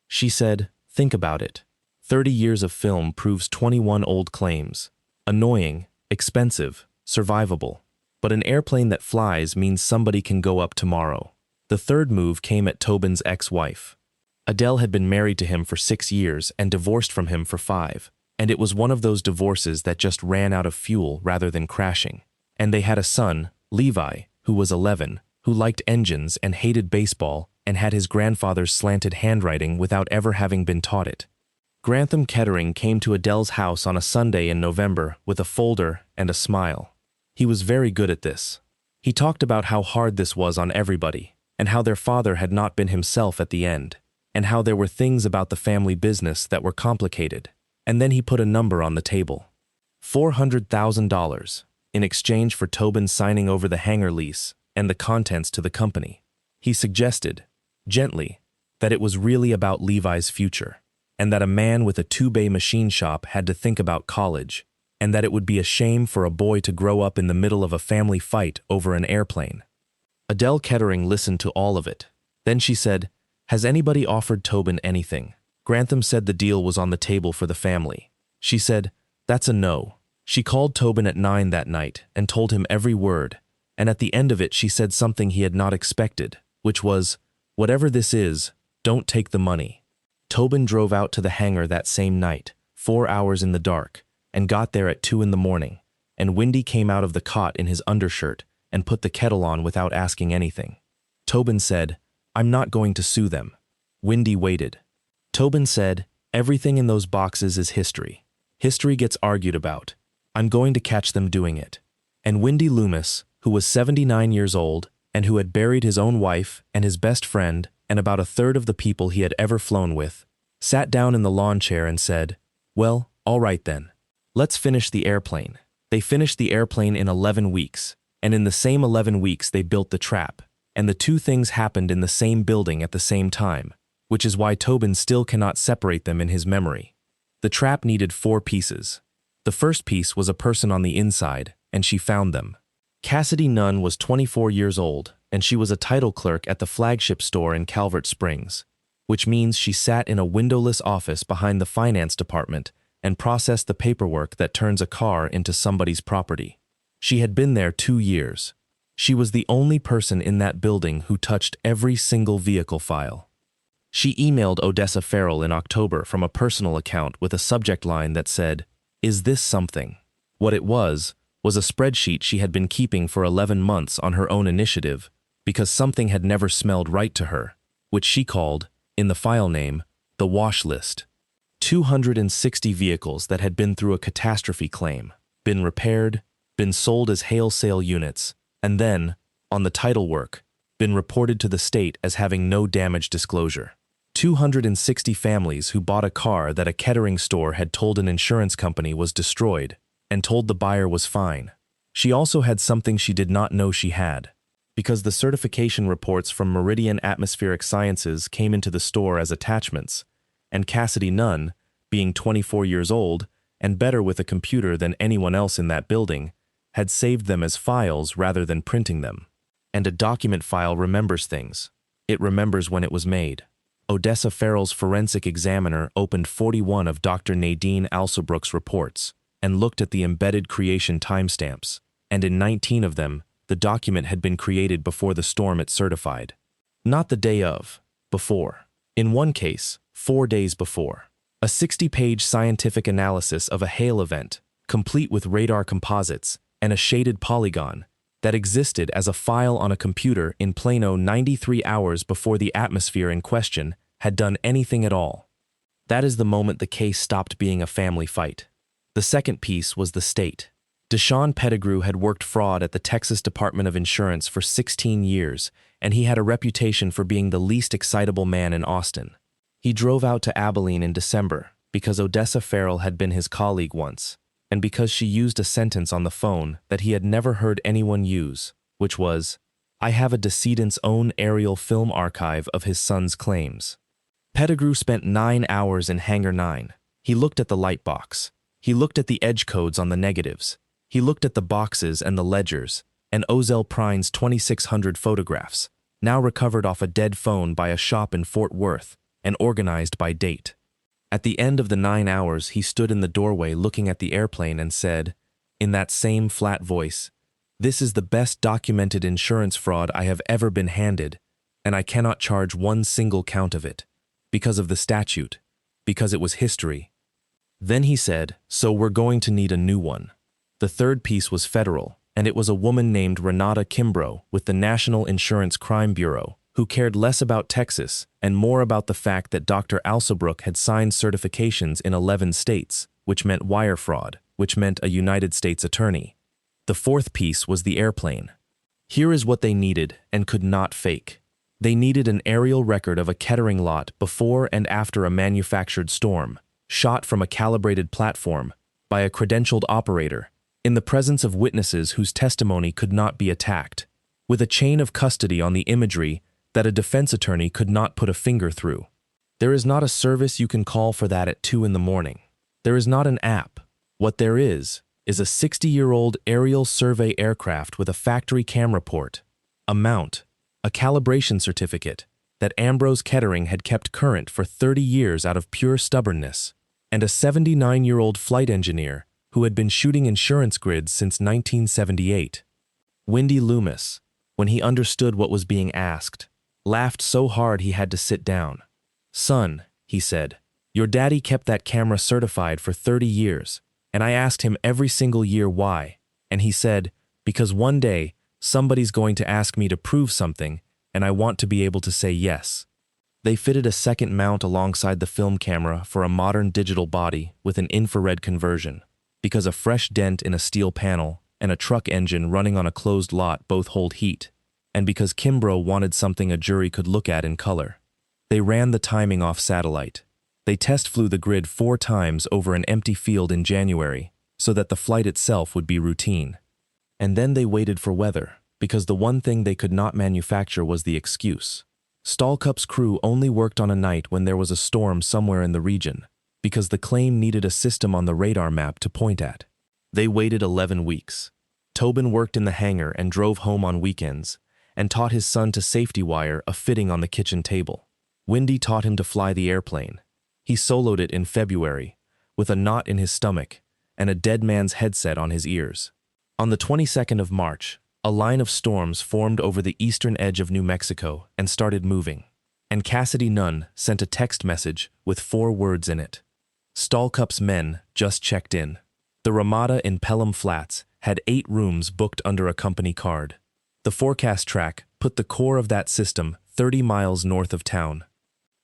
Speaker 1: She said, "Think about it. 30 years of film proves 21 old claims. Annoying, expensive, survivable. But an airplane that flies means somebody can go up tomorrow. The third move came at Tobin's ex-wife. Adele had been married to him for 6 years and divorced from him for 5, and it was one of those divorces that just ran out of fuel rather than crashing. And they had a son, Levi, who was 11, who liked engines and hated baseball and had his grandfather's slanted handwriting without ever having been taught it. Tobin Kettering came to Adele's house on a Sunday in November with a folder and a smile. He was very good at this. He talked about how hard this was on everybody, and how their father had not been himself at the end, and how there were things about the family business that were complicated. And then he put a number on the table. $400,000 in exchange for Tobin signing over the hangar lease and the contents to the company. He suggested, gently, that it was really about Levi's future, and that a man with a 2-bay machine shop had to think about college, and that it would be a shame for a boy to grow up in the middle of a family fight over an airplane. Adele Kettering listened to all of it. Then she said, "Has anybody offered Tobin anything?" Grantham said the deal was on the table for the family. She said, "That's a no." She called Tobin at 9 that night and told him every word, and at the end of it she said something he had not expected, which was, "Whatever this is, don't take the money." Tobin drove out to the hangar that same night, 4 hours in the dark, and got there at 2 in the morning, and Windy came out of the cot in his undershirt and put the kettle on without asking anything. Tobin said, "I'm not going to sue them." Windy waited. Tobin said, "Everything in those boxes is history. History gets argued about. I'm going to catch them doing it." And Windy Loomis, who was 79 years old and who had buried his own wife and his best friend and about a third of the people he had ever flown with, sat down in the lawn chair and said, "Well, all right then. Let's finish the airplane." They finished the airplane in 11 weeks, and in the same 11 weeks they built the trap, and the two things happened in the same building at the same time, which is why Tobin still cannot separate them in his memory. The trap needed 4 pieces. The first piece was a person on the inside, and she found them. Cassidy Nunn was 24 years old, and she was a title clerk at the flagship store in Calvert Springs, which means she sat in a windowless office behind the finance department and processed the paperwork that turns a car into somebody's property. She had been there 2 years. She was the only person in that building who touched every single vehicle file. She emailed Odessa Farrell in October from a personal account with a subject line that said, "Is this something?" What it was a spreadsheet she had been keeping for 11 months on her own initiative because something had never smelled right to her, which she called, in the file name, the wash list. 260 vehicles that had been through a catastrophe claim, been repaired, been sold as hail sale units, and then, on the title work, been reported to the state as having no damage disclosure. 260 families who bought a car that a Kettering store had told an insurance company was destroyed and told the buyer was fine. She also had something she did not know she had, because the certification reports from Meridian Atmospheric Sciences came into the store as attachments, and Cassidy Nunn, being 24 years old and better with a computer than anyone else in that building, had saved them as files rather than printing them. And a document file remembers things. It remembers when it was made. Odessa Farrell's forensic examiner opened 41 of Dr. Nadine Alsobrook's reports and looked at the embedded creation timestamps, and in 19 of them, the document had been created before the storm it certified. Not the day of, before. In one case, 4 days before. A 60-page scientific analysis of a hail event, complete with radar composites and a shaded polygon, that existed as a file on a computer in Plano 93 hours before the atmosphere in question had done anything at all. That is the moment the case stopped being a family fight. The second piece was the state. Deshaun Pettigrew had worked fraud at the Texas Department of Insurance for 16 years, and he had a reputation for being the least excitable man in Austin. He drove out to Abilene in December because Odessa Farrell had been his colleague once, and because she used a sentence on the phone that he had never heard anyone use, which was, "I have a decedent's own aerial film archive of his son's claims." Pettigrew spent 9 hours in Hangar 9. He looked at the light box. He looked at the edge codes on the negatives. He looked at the boxes and the ledgers, and Ozell Prine's 2,600 photographs, now recovered off a dead phone by a shop in Fort Worth and organized by date. At the end of the 9 hours, he stood in the doorway looking at the airplane and said, in that same flat voice, "This is the best documented insurance fraud I have ever been handed, and I cannot charge one single count of it, because of the statute, because it was history." Then he said, "So we're going to need a new one." The third piece was federal, and it was a woman named Renata Kimbrough with the National Insurance Crime Bureau, who cared less about Texas and more about the fact that Dr. Alsobrook had signed certifications in 11 states, which meant wire fraud, which meant a United States attorney. The fourth piece was the airplane. Here is what they needed and could not fake. They needed an aerial record of a Kettering lot before and after a manufactured storm, shot from a calibrated platform, by a credentialed operator, in the presence of witnesses whose testimony could not be attacked, with a chain of custody on the imagery that a defense attorney could not put a finger through. There is not a service you can call for that at 2 in the morning. There is not an app. What there is a 60-year-old aerial survey aircraft with a factory camera port, a mount, a calibration certificate that Ambrose Kettering had kept current for 30 years out of pure stubbornness, and a 79-year-old flight engineer who had been shooting insurance grids since 1978. Wendy Loomis, when he understood what was being asked, laughed so hard he had to sit down. "Son," he said, "your daddy kept that camera certified for 30 years, and I asked him every single year why, and he said, because one day somebody's going to ask me to prove something, and I want to be able to say yes." They fitted a second mount alongside the film camera for a modern digital body with an infrared conversion, because a fresh dent in a steel panel and a truck engine running on a closed lot both hold heat, and because Kimbrough wanted something a jury could look at in color. They ran the timing off satellite. They test flew the grid 4 times over an empty field in January, so that the flight itself would be routine. And then they waited for weather, because the one thing they could not manufacture was the excuse. Stallcup's crew only worked on a night when there was a storm somewhere in the region, because the claim needed a system on the radar map to point at. They waited 11 weeks. Tobin worked in the hangar and drove home on weekends, and taught his son to safety wire a fitting on the kitchen table. Wendy taught him to fly the airplane. He soloed it in February, with a knot in his stomach and a dead man's headset on his ears. On the 22nd of March, a line of storms formed over the eastern edge of New Mexico and started moving, and Cassidy Nunn sent a text message with 4 words in it. Stallcup's men just checked in. The Ramada in Pelham Flats had 8 rooms booked under a company card. The forecast track put the core of that system 30 miles north of town.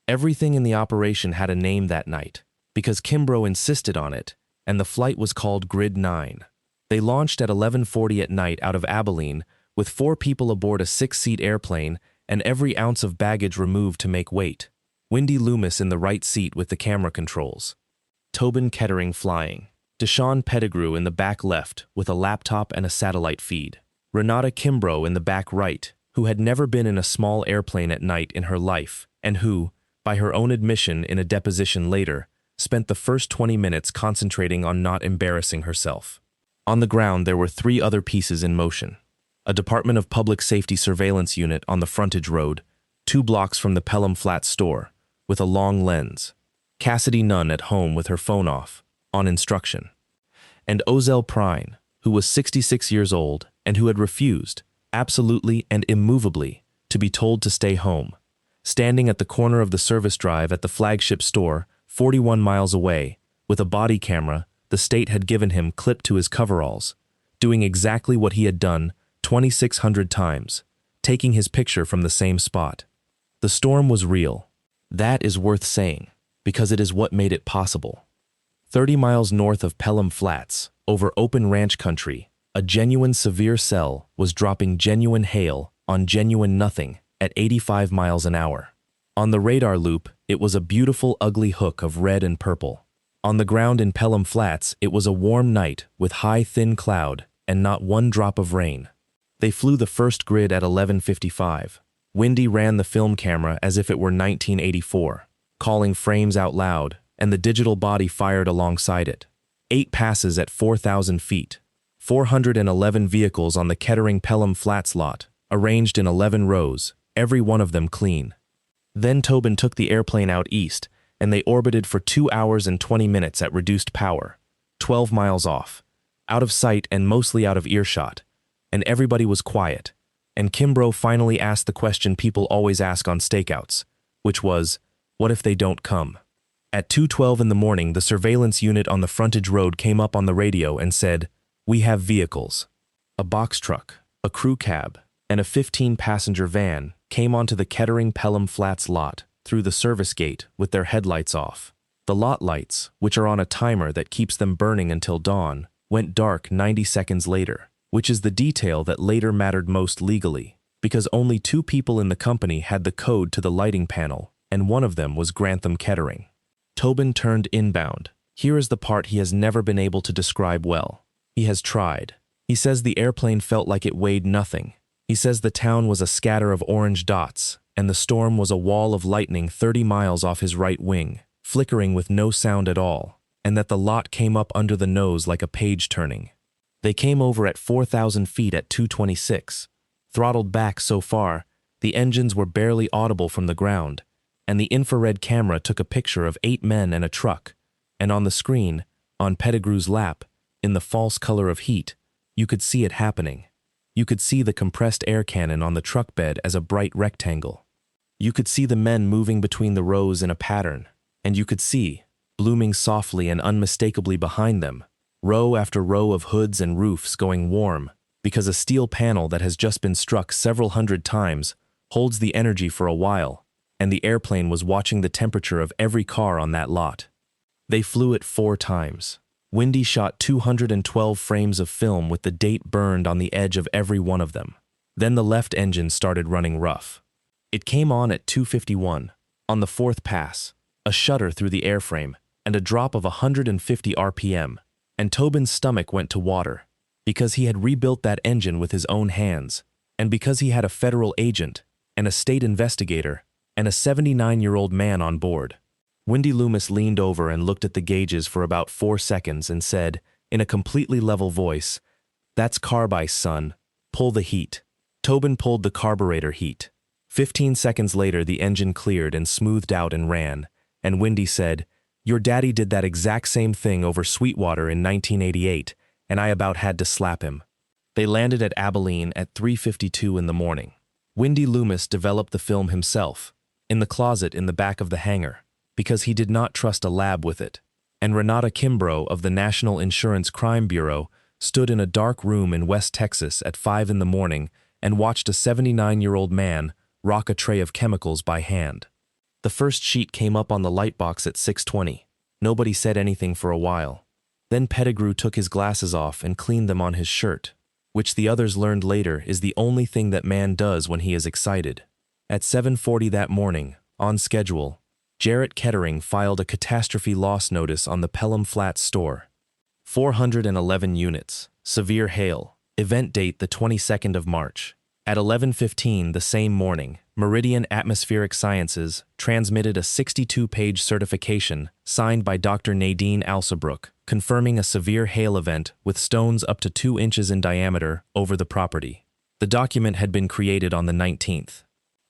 Speaker 1: Everything in the operation had a name that night, because Kimbrough insisted on it, and the flight was called Grid 9. They launched at 11:40 at night out of Abilene, with 4 people aboard a 6-seat airplane and every ounce of baggage removed to make weight. Wendy Loomis in the right seat with the camera controls. Tobin Kettering flying. Deshaun Pettigrew in the back left with a laptop and a satellite feed. Renata Kimbrough in the back right, who had never been in a small airplane at night in her life, and who, by her own admission in a deposition later, spent the first 20 minutes concentrating on not embarrassing herself. On the ground, there were 3 other pieces in motion. A Department of Public Safety surveillance unit on the frontage road, 2 blocks from the Pelham Flats store, with a long lens. Cassidy Nunn at home with her phone off, on instruction. And Ozell Prine, who was 66 years old and who had refused, absolutely and immovably, to be told to stay home, standing at the corner of the service drive at the flagship store, 41 miles away, with a body camera the state had given him clipped to his coveralls, doing exactly what he had done 2,600 times, taking his picture from the same spot. The storm was real. That is worth saying, because it is what made it possible. 30 miles north of Pelham Flats, over open ranch country, a genuine severe cell was dropping genuine hail on genuine nothing at 85 miles an hour. On the radar loop, it was a beautiful ugly hook of red and purple. On the ground in Pelham Flats, it was a warm night with high thin cloud and not one drop of rain. They flew the first grid at 11:55. Wendy ran the film camera as if it were 1984, calling frames out loud, and the digital body fired alongside it. 8 passes at 4,000 feet. 411 vehicles on the Kettering Pelham Flats lot, arranged in 11 rows, every one of them clean. Then Tobin took the airplane out east, and they orbited for 2 hours and 20 minutes at reduced power, 12 miles off, out of sight and mostly out of earshot, and everybody was quiet, and Kimbrough finally asked the question people always ask on stakeouts, which was, what if they don't come? At 2:12 in the morning, the surveillance unit on the frontage road came up on the radio and said, "We have vehicles." A box truck, a crew cab, and a 15-passenger van came onto the Kettering Pelham Flats lot through the service gate with their headlights off. The lot lights, which are on a timer that keeps them burning until dawn, went dark 90 seconds later, which is the detail that later mattered most legally, because only 2 people in the company had the code to the lighting panel, and one of them was Grantham Kettering. Tobin turned inbound. Here is the part he has never been able to describe well. He has tried. He says the airplane felt like it weighed nothing. He says the town was a scatter of orange dots, and the storm was a wall of lightning 30 miles off his right wing, flickering with no sound at all, and that the lot came up under the nose like a page turning. They came over at 4,000 feet at 226. Throttled back so far, the engines were barely audible from the ground, and the infrared camera took a picture of 8 men and a truck, and on the screen, on Pettigrew's lap, in the false color of heat, you could see it happening. You could see the compressed air cannon on the truck bed as a bright rectangle. You could see the men moving between the rows in a pattern, and you could see, blooming softly and unmistakably behind them, row after row of hoods and roofs going warm, because a steel panel that has just been struck several hundred times holds the energy for a while, and the airplane was watching the temperature of every car on that lot. They flew it 4 times. Windy shot 212 frames of film with the date burned on the edge of every one of them. Then the left engine started running rough. It came on at 251, on the 4th pass, a shudder through the airframe, and a drop of 150 RPM, and Tobin's stomach went to water, because he had rebuilt that engine with his own hands, and because he had a federal agent, and a state investigator, and a 79-year-old man on board. Wendy Loomis leaned over and looked at the gauges for about 4 seconds and said, in a completely level voice, "That's carb ice, son. Pull the heat." Tobin pulled the carburetor heat. 15 seconds later, the engine cleared and smoothed out and ran, and Wendy said, "Your daddy did that exact same thing over Sweetwater in 1988, and I about had to slap him." They landed at Abilene at 3:52 in the morning. Wendy Loomis developed the film himself, in the closet in the back of the hangar, because he did not trust a lab with it, and Renata Kimbrough of the National Insurance Crime Bureau stood in a dark room in West Texas at 5 in the morning and watched a 79-year-old man rock a tray of chemicals by hand. The first sheet came up on the light box at 6:20. Nobody said anything for a while. Then Pettigrew took his glasses off and cleaned them on his shirt, which the others learned later is the only thing that man does when he is excited. At 7:40 that morning, on schedule, Jarrett Kettering filed a catastrophe loss notice on the Pelham Flats store. 411 units, severe hail, event date the 22nd of March. At 11:15 the same morning, Meridian Atmospheric Sciences transmitted a 62-page certification signed by Dr. Nadine Alsabrook, confirming a severe hail event with stones up to 2 inches in diameter over the property. The document had been created on the 19th.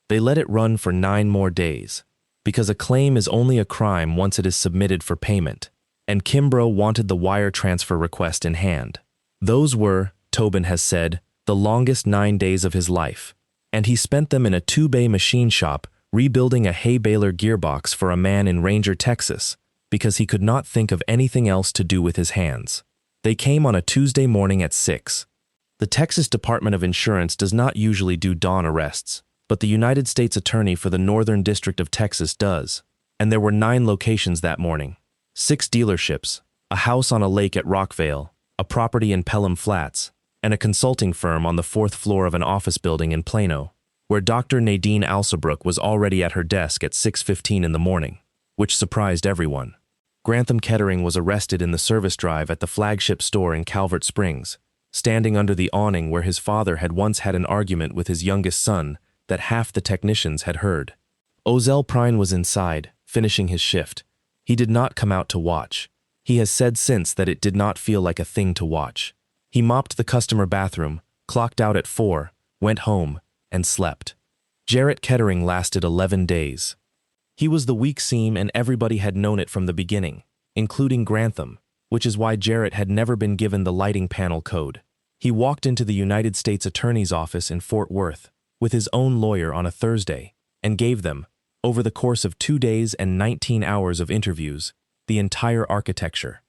Speaker 1: They let it run for 9 more days, because a claim is only a crime once it is submitted for payment, and Kimbrough wanted the wire transfer request in hand. Those were, Tobin has said, the longest 9 days of his life, and he spent them in a 2-bay machine shop rebuilding a hay baler gearbox for a man in Ranger, Texas, because he could not think of anything else to do with his hands. They came on a Tuesday morning at 6. The Texas Department of Insurance does not usually do dawn arrests, but the United States Attorney for the Northern District of Texas does, and there were 9 locations that morning. 6 dealerships, a house on a lake at Rockvale, a property in Pelham Flats, and a consulting firm on the 4th floor of an office building in Plano, where Dr. Nadine Alsabrook was already at her desk at 6:15 in the morning, which surprised everyone. Grantham Kettering was arrested in the service drive at the flagship store in Calvert Springs, standing under the awning where his father had once had an argument with his youngest son that half the technicians had heard. Ozell Prine was inside, finishing his shift. He did not come out to watch. He has said since that it did not feel like a thing to watch. He mopped the customer bathroom, clocked out at 4, went home, and slept. Jarrett Kettering lasted 11 days. He was the weak seam and everybody had known it from the beginning, including Grantham, which is why Jarrett had never been given the lighting panel code. He walked into the United States Attorney's office in Fort Worth with his own lawyer on a Thursday and gave them, over the course of 2 days and 19 hours of interviews, the entire architecture.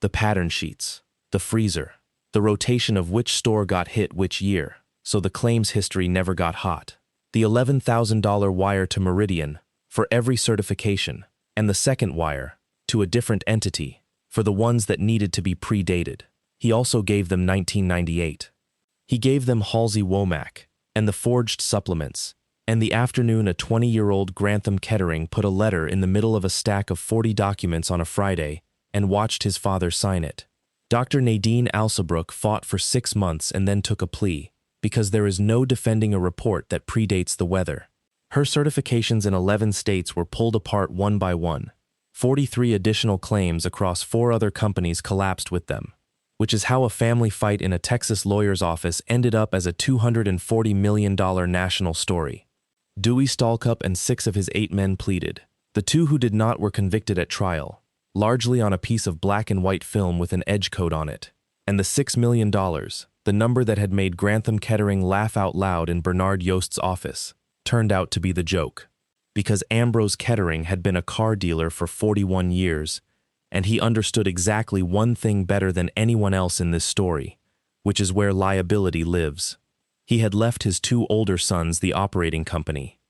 Speaker 1: The pattern sheets, the freezer, the rotation of which store got hit which year, so the claims history never got hot, the $11,000 wire to Meridian for every certification, and the second wire to a different entity for the ones that needed to be predated. He also gave them 1998. He gave them Halsey Womack and the forged supplements, and the afternoon a 20-year-old Grantham Kettering put a letter in the middle of a stack of 40 documents on a Friday and watched his father sign it. Dr. Nadine Alsabrook fought for 6 months and then took a plea, because there is no defending a report that predates the weather. Her certifications in 11 states were pulled apart one by one. 43 additional claims across 4 other companies collapsed with them, which is how a family fight in a Texas lawyer's office ended up as a $240 million national story. Dewey Stallcup and 6 of his 8 men pleaded. The 2 who did not were convicted at trial, largely on a piece of black and white film with an edge coat on it. And the $6 million, the number that had made Grantham Kettering laugh out loud in Bernard Yost's office, turned out to be the joke. Because Ambrose Kettering had been a car dealer for 41 years, and he understood exactly one thing better than anyone else in this story, which is where liability lives. He had left his 2 older sons the operating company.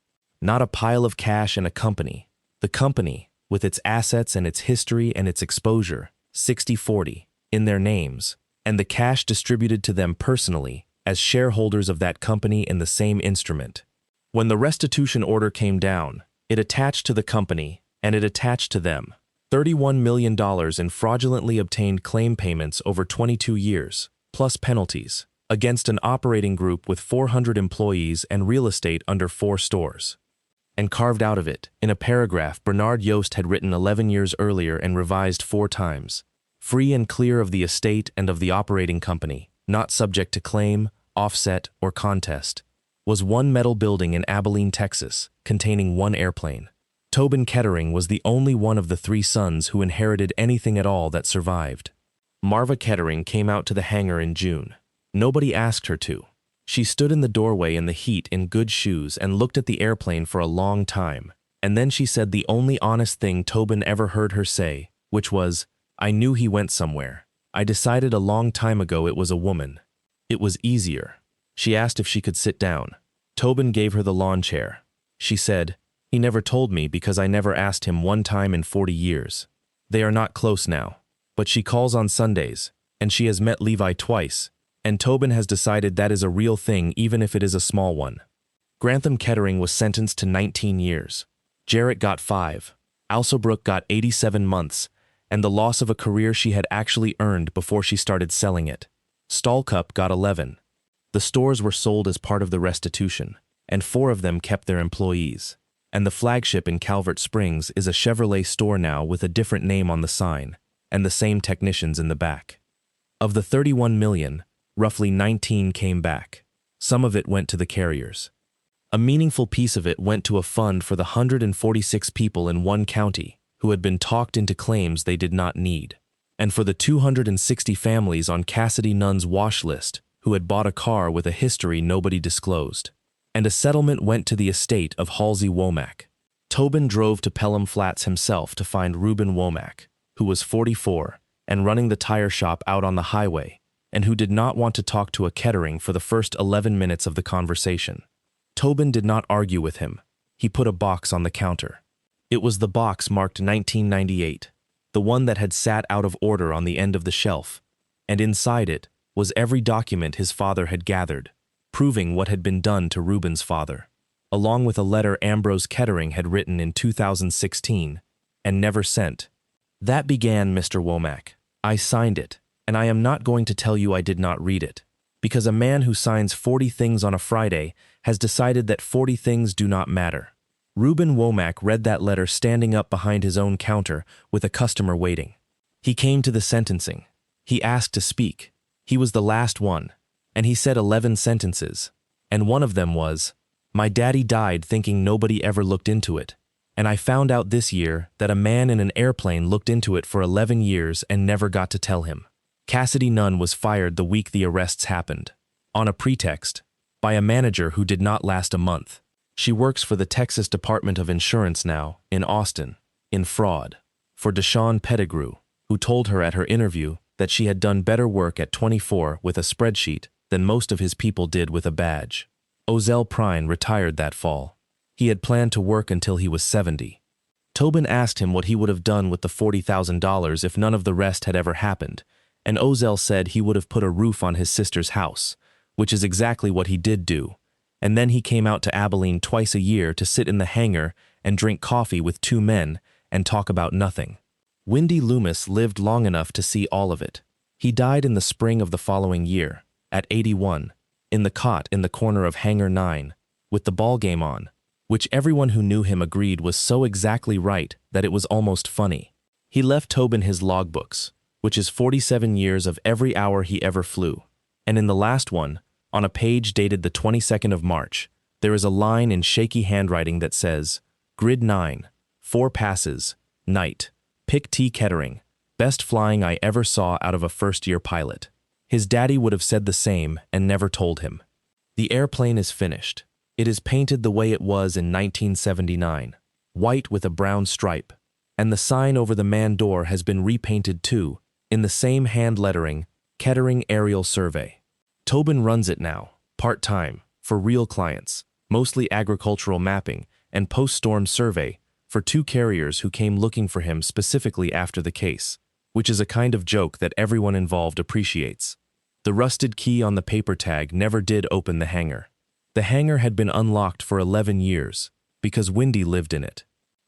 Speaker 1: Not a pile of cash and a company. The company, with its assets and its history and its exposure, 60-40, in their names, and the cash distributed to them personally as shareholders of that company in the same instrument. When the restitution order came down, it attached to the company, and it attached to them $31 million in fraudulently obtained claim payments over 22 years, plus penalties, against an operating group with 400 employees and real estate under 4 stores. And carved out of it, in a paragraph Bernard Yost had written 11 years earlier and revised 4 times, free and clear of the estate and of the operating company, not subject to claim, offset, or contest, was one metal building in Abilene, Texas, containing 1 airplane. Tobin Kettering was the only one of the 3 sons who inherited anything at all that survived. Marva Kettering came out to the hangar in June. Nobody asked her to. She stood in the doorway in the heat in good shoes and looked at the airplane for a long time, and then she said the only honest thing Tobin ever heard her say, which was, "I knew he went somewhere. I decided a long time ago it was a woman. It was easier." She asked if she could sit down. Tobin gave her the lawn chair. She said, "He never told me because I never asked him one time in 40 years. They are not close now. But she calls on Sundays, and she has met Levi twice, and Tobin has decided that is a real thing even if it is a small one." Grantham Kettering was sentenced to 19 years. Jarrett got 5. Alsobrook got 87 months, and the loss of a career she had actually earned before she started selling it. Stallcup got 11. The stores were sold as part of the restitution, and 4 of them kept their employees. And the flagship in Calvert Springs is a Chevrolet store now with a different name on the sign, and the same technicians in the back. Of the 31 million, roughly 19 came back. Some of it went to the carriers. A meaningful piece of it went to a fund for the 146 people in one county who had been talked into claims they did not need, and for the 260 families on Cassidy Nunn's wash list who had bought a car with a history nobody disclosed. And a settlement went to the estate of Halsey Womack. Tobin drove to Pelham Flats himself to find Reuben Womack, who was 44 and running the tire shop out on the highway, and who did not want to talk to a Kettering for the first 11 minutes of the conversation. Tobin did not argue with him. He put a box on the counter. It was the box marked 1998, the one that had sat out of order on the end of the shelf, and inside it was every document his father had gathered, proving what had been done to Reuben's father, along with a letter Ambrose Kettering had written in 2016 and never sent. "That began, Mr. Womack. I signed it, and I am not going to tell you I did not read it, because a man who signs 40 things on a Friday has decided that 40 things do not matter." Reuben Womack read that letter standing up behind his own counter with a customer waiting. He came to the sentencing. He asked to speak. He was the last one, and he said 11 sentences, and one of them was, "My daddy died thinking nobody ever looked into it, And I found out this year that a man in an airplane looked into it for 11 years and never got to tell him. Cassidy Nunn was fired the week the arrests happened, on a pretext, by a manager who did not last a month. She works for the Texas Department of Insurance now, in Austin, in fraud, for Deshaun Pettigrew, who told her at her interview that she had done better work at 24 with a spreadsheet than most of his people did with a badge. Ozell Prine retired that fall. He had planned to work until he was 70. Tobin asked him what he would have done with the $40,000 if none of the rest had ever happened, and Ozell said he would have put a roof on his sister's house, which is exactly what he did do, and then he came out to Abilene twice a year to sit in the hangar and drink coffee with two men and talk about nothing. Wendy Loomis lived long enough to see all of it. He died in the spring of the following year, at 81, in the cot in the corner of Hangar 9, with the ball game on, which everyone who knew him agreed was so exactly right that it was almost funny. He left Tobin his logbooks, which is 47 years of every hour he ever flew, and in the last one, on a page dated the 22nd of March, there is a line in shaky handwriting that says, Grid 9, 4 passes, night, pick T. Kettering, best flying I ever saw out of a first-year pilot. His daddy would have said the same and never told him. The airplane is finished. It is painted the way it was in 1979, white with a brown stripe, and the sign over the man door has been repainted too, in the same hand lettering, Kettering Aerial Survey. Tobin runs it now, part-time, for real clients, mostly agricultural mapping and post-storm survey for two carriers who came looking for him specifically after the case, which is a kind of joke that everyone involved appreciates. The rusted key on the paper tag never did open the hangar. The hangar had been unlocked for 11 years, because Wendy lived in it.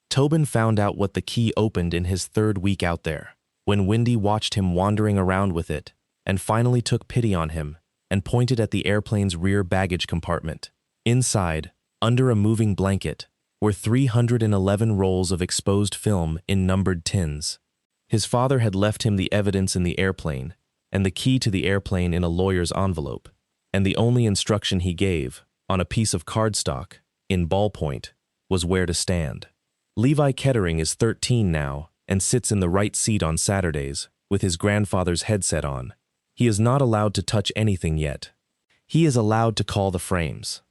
Speaker 1: Tobin found out what the key opened in his third week out there, when Wendy watched him wandering around with it, and finally took pity on him, and pointed at the airplane's rear baggage compartment. Inside, under a moving blanket, were 311 rolls of exposed film in numbered tins. His father had left him the evidence in the airplane, and the key to the airplane in a lawyer's envelope, and the only instruction he gave, on a piece of cardstock, in ballpoint, was where to stand. Levi Kettering is 13 now and sits in the right seat on Saturdays with his grandfather's headset on. He is not allowed to touch anything yet. He is allowed to call the frames.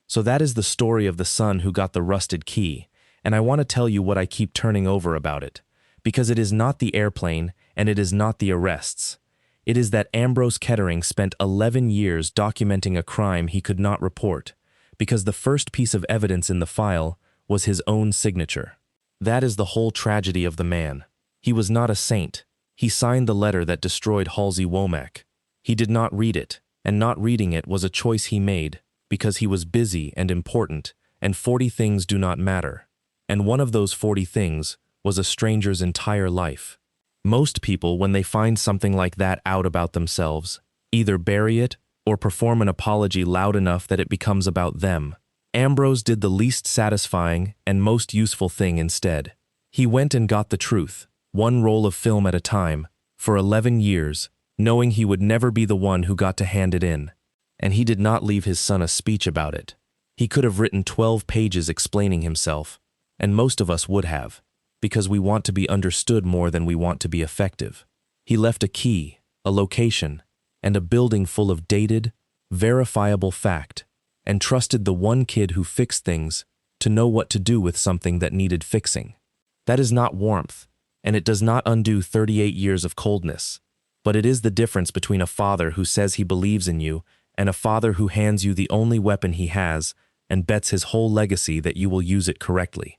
Speaker 1: So that is the story of the son who got the rusted key, and I want to tell you what I keep turning over about it, because it is not the airplane and it is not the arrests. It is that Ambrose Kettering spent 11 years documenting a crime he could not report, because the first piece of evidence in the file was his own signature. That is the whole tragedy of the man. He was not a saint. He signed the letter that destroyed Halsey Womack. He did not read it, and not reading it was a choice he made, because he was busy and important, and 40 things do not matter. And one of those 40 things was a stranger's entire life. Most people, when they find something like that out about themselves, either bury it or perform an apology loud enough that it becomes about them. Ambrose did the least satisfying and most useful thing instead. He went and got the truth, one roll of film at a time, for 11 years, knowing he would never be the one who got to hand it in. And he did not leave his son a speech about it. He could have written 12 pages explaining himself, and most of us would have, because we want to be understood more than we want to be effective. He left a key, a location, and a building full of dated, verifiable fact, and trusted the one kid who fixed things to know what to do with something that needed fixing. That is not warmth, and it does not undo 38 years of coldness, but it is the difference between a father who says he believes in you and a father who hands you the only weapon he has and bets his whole legacy that you will use it correctly.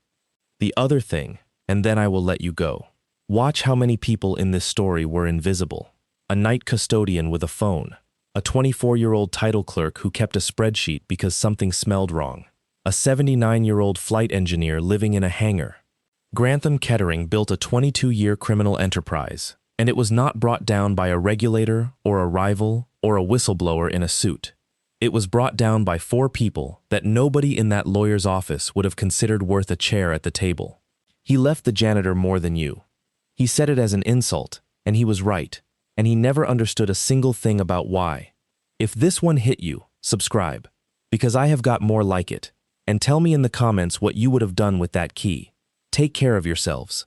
Speaker 1: The other thing, and then I will let you go. Watch how many people in this story were invisible. A night custodian with a phone, a 24-year-old title clerk who kept a spreadsheet because something smelled wrong, a 79-year-old flight engineer living in a hangar. Grantham Kettering built a 22-year criminal enterprise, and it was not brought down by a regulator or a rival or a whistleblower in a suit. It was brought down by 4 people that nobody in that lawyer's office would have considered worth a chair at the table. He left the janitor more than you. He said it as an insult, and he was right, and he never understood a single thing about why. If this one hit you, subscribe, because I have got more like it, and tell me in the comments what you would have done with that key. Take care of yourselves.